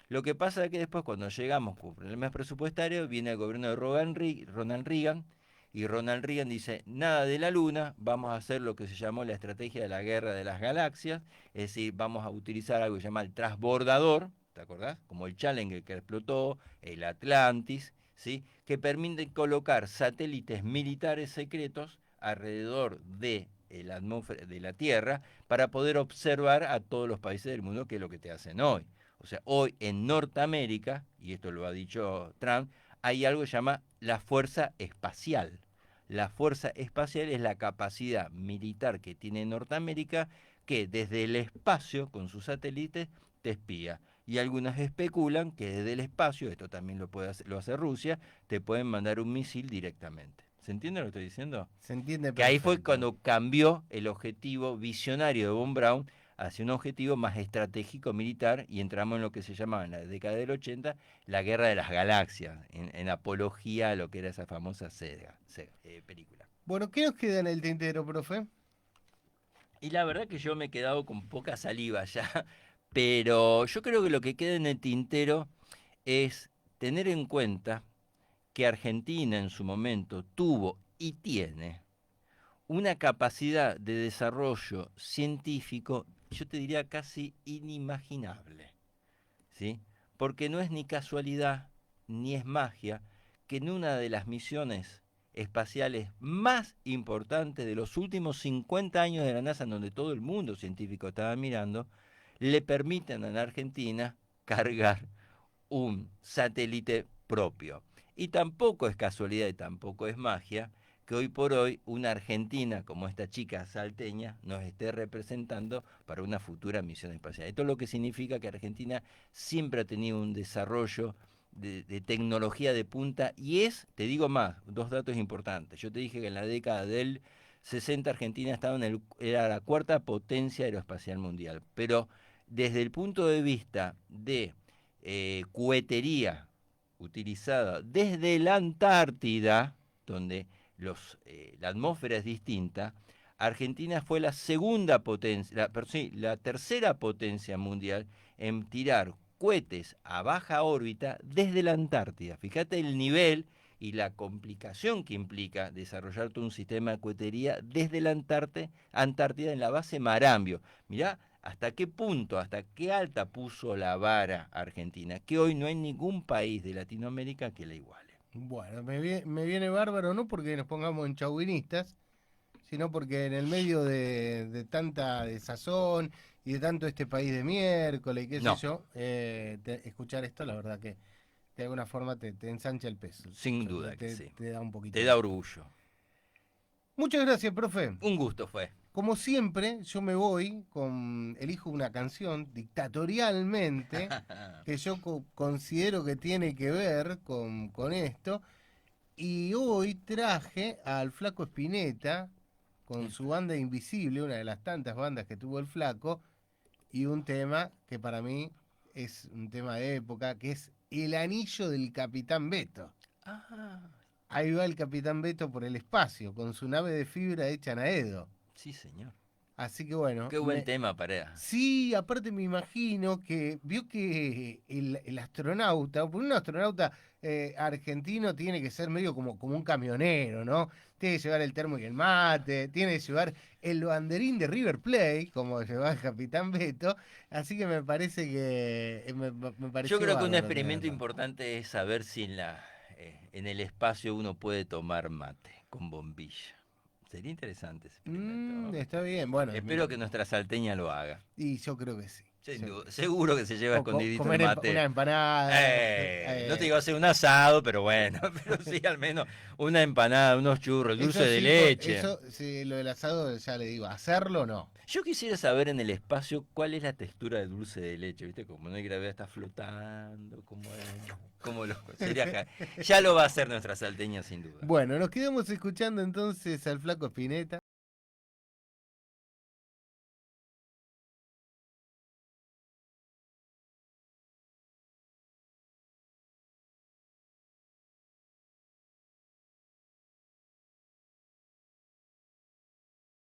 Lo que pasa es que después cuando llegamos con problemas presupuestarios, viene el gobierno de Ronald Reagan, y Ronald Reagan dice, nada de la Luna, vamos a hacer lo que se llamó la estrategia de la guerra de las galaxias, es decir, vamos a utilizar algo que se llama el transbordador, ¿te acordás? Como el Challenger que explotó, el Atlantis, ¿sí? Que permiten colocar satélites militares secretos alrededor de la atmósfera de la Tierra para poder observar a todos los países del mundo, que es lo que te hacen hoy. O sea, hoy en Norteamérica, y esto lo ha dicho Trump, hay algo que se llama la fuerza espacial. La fuerza espacial es la capacidad militar que tiene Norteamérica, que desde el espacio, con sus satélites, te espía. Y algunos especulan que desde el espacio, esto también lo hace Rusia, te pueden mandar un misil directamente. ¿Se entiende lo que estoy diciendo? Se entiende perfecto. Que ahí fue cuando cambió el objetivo visionario de Von Braun hacia un objetivo más estratégico militar, y entramos en lo que se llamaba en la década del 80 la guerra de las galaxias, en apología a lo que era esa famosa película. Bueno, ¿qué nos queda en el tintero, profe? Y la verdad que yo me he quedado con poca saliva ya Pero yo creo que lo que queda en el tintero es tener en cuenta que Argentina en su momento tuvo y tiene una capacidad de desarrollo científico, yo te diría casi inimaginable, ¿sí? Porque no es ni casualidad ni es magia que en una de las misiones espaciales más importantes de los últimos 50 años de la NASA, en donde todo el mundo científico estaba mirando, le permitan a la Argentina cargar un satélite propio. Y tampoco es casualidad y tampoco es magia que hoy por hoy una argentina como esta chica salteña nos esté representando para una futura misión espacial. Esto es lo que significa que Argentina siempre ha tenido un desarrollo de tecnología de punta y te digo más, dos datos importantes. Yo te dije que en la década del 60 Argentina era la cuarta potencia aeroespacial mundial, pero desde el punto de vista de cohetería utilizada desde la Antártida, donde la atmósfera es distinta, Argentina fue la segunda potencia, la tercera potencia mundial en tirar cohetes a baja órbita desde la Antártida. Fíjate el nivel y la complicación que implica desarrollar todo un sistema de cohetería desde la Antártida en la base Marambio. Mirá hasta qué punto, hasta qué alta puso la vara Argentina, que hoy no hay ningún país de Latinoamérica que la iguale. Bueno, me viene bárbaro, no porque nos pongamos en chauvinistas, sino porque en el medio de tanta desazón y de tanto este país de miércoles y qué sé No, yo, escuchar esto, la verdad que de alguna forma te ensancha el peso. sin duda que sí. Te da un poquito. Te da orgullo. Muchas gracias, profe. Un gusto fue. Como siempre, yo me voy elijo una canción dictatorialmente que yo considero que tiene que ver con esto. Y hoy traje al Flaco Spinetta con su banda Invisible, una de las tantas bandas que tuvo el Flaco, y un tema que para mí es un tema de época, que es El Anillo del Capitán Beto. Ah, Ahí va el Capitán Beto por el espacio, con su nave de fibra hecha en Aedo. sí, señor. Así que bueno. Qué buen tema para. Sí, aparte me imagino que vio que el astronauta, un astronauta argentino tiene que ser medio como un camionero, ¿no? Tiene que llevar el termo y el mate, tiene que llevar el banderín de River Plate, como llevaba el Capitán Beto, así que me parece que me pareció Yo creo que un bárbaro experimento tenerlo. importante es saber si en el espacio uno puede tomar mate con bombilla. Sería interesante ese experimento, ¿no? Está bien, bueno. Espero que nuestra salteña lo haga. Y yo creo que sí. Sin duda. Seguro que se lleva escondidito Comer el mate. una empanada. No te digo hacer un asado, pero bueno, pero sí al menos una empanada, unos churros, dulce de leche. Eso, sí, lo del asado ya le digo, hacerlo no. Yo quisiera saber en el espacio cuál es la textura de dulce de leche, ¿viste? Como no hay gravedad, está flotando, ya lo va a hacer nuestra salteña sin duda. Bueno, nos quedamos escuchando entonces al Flaco Spinetta.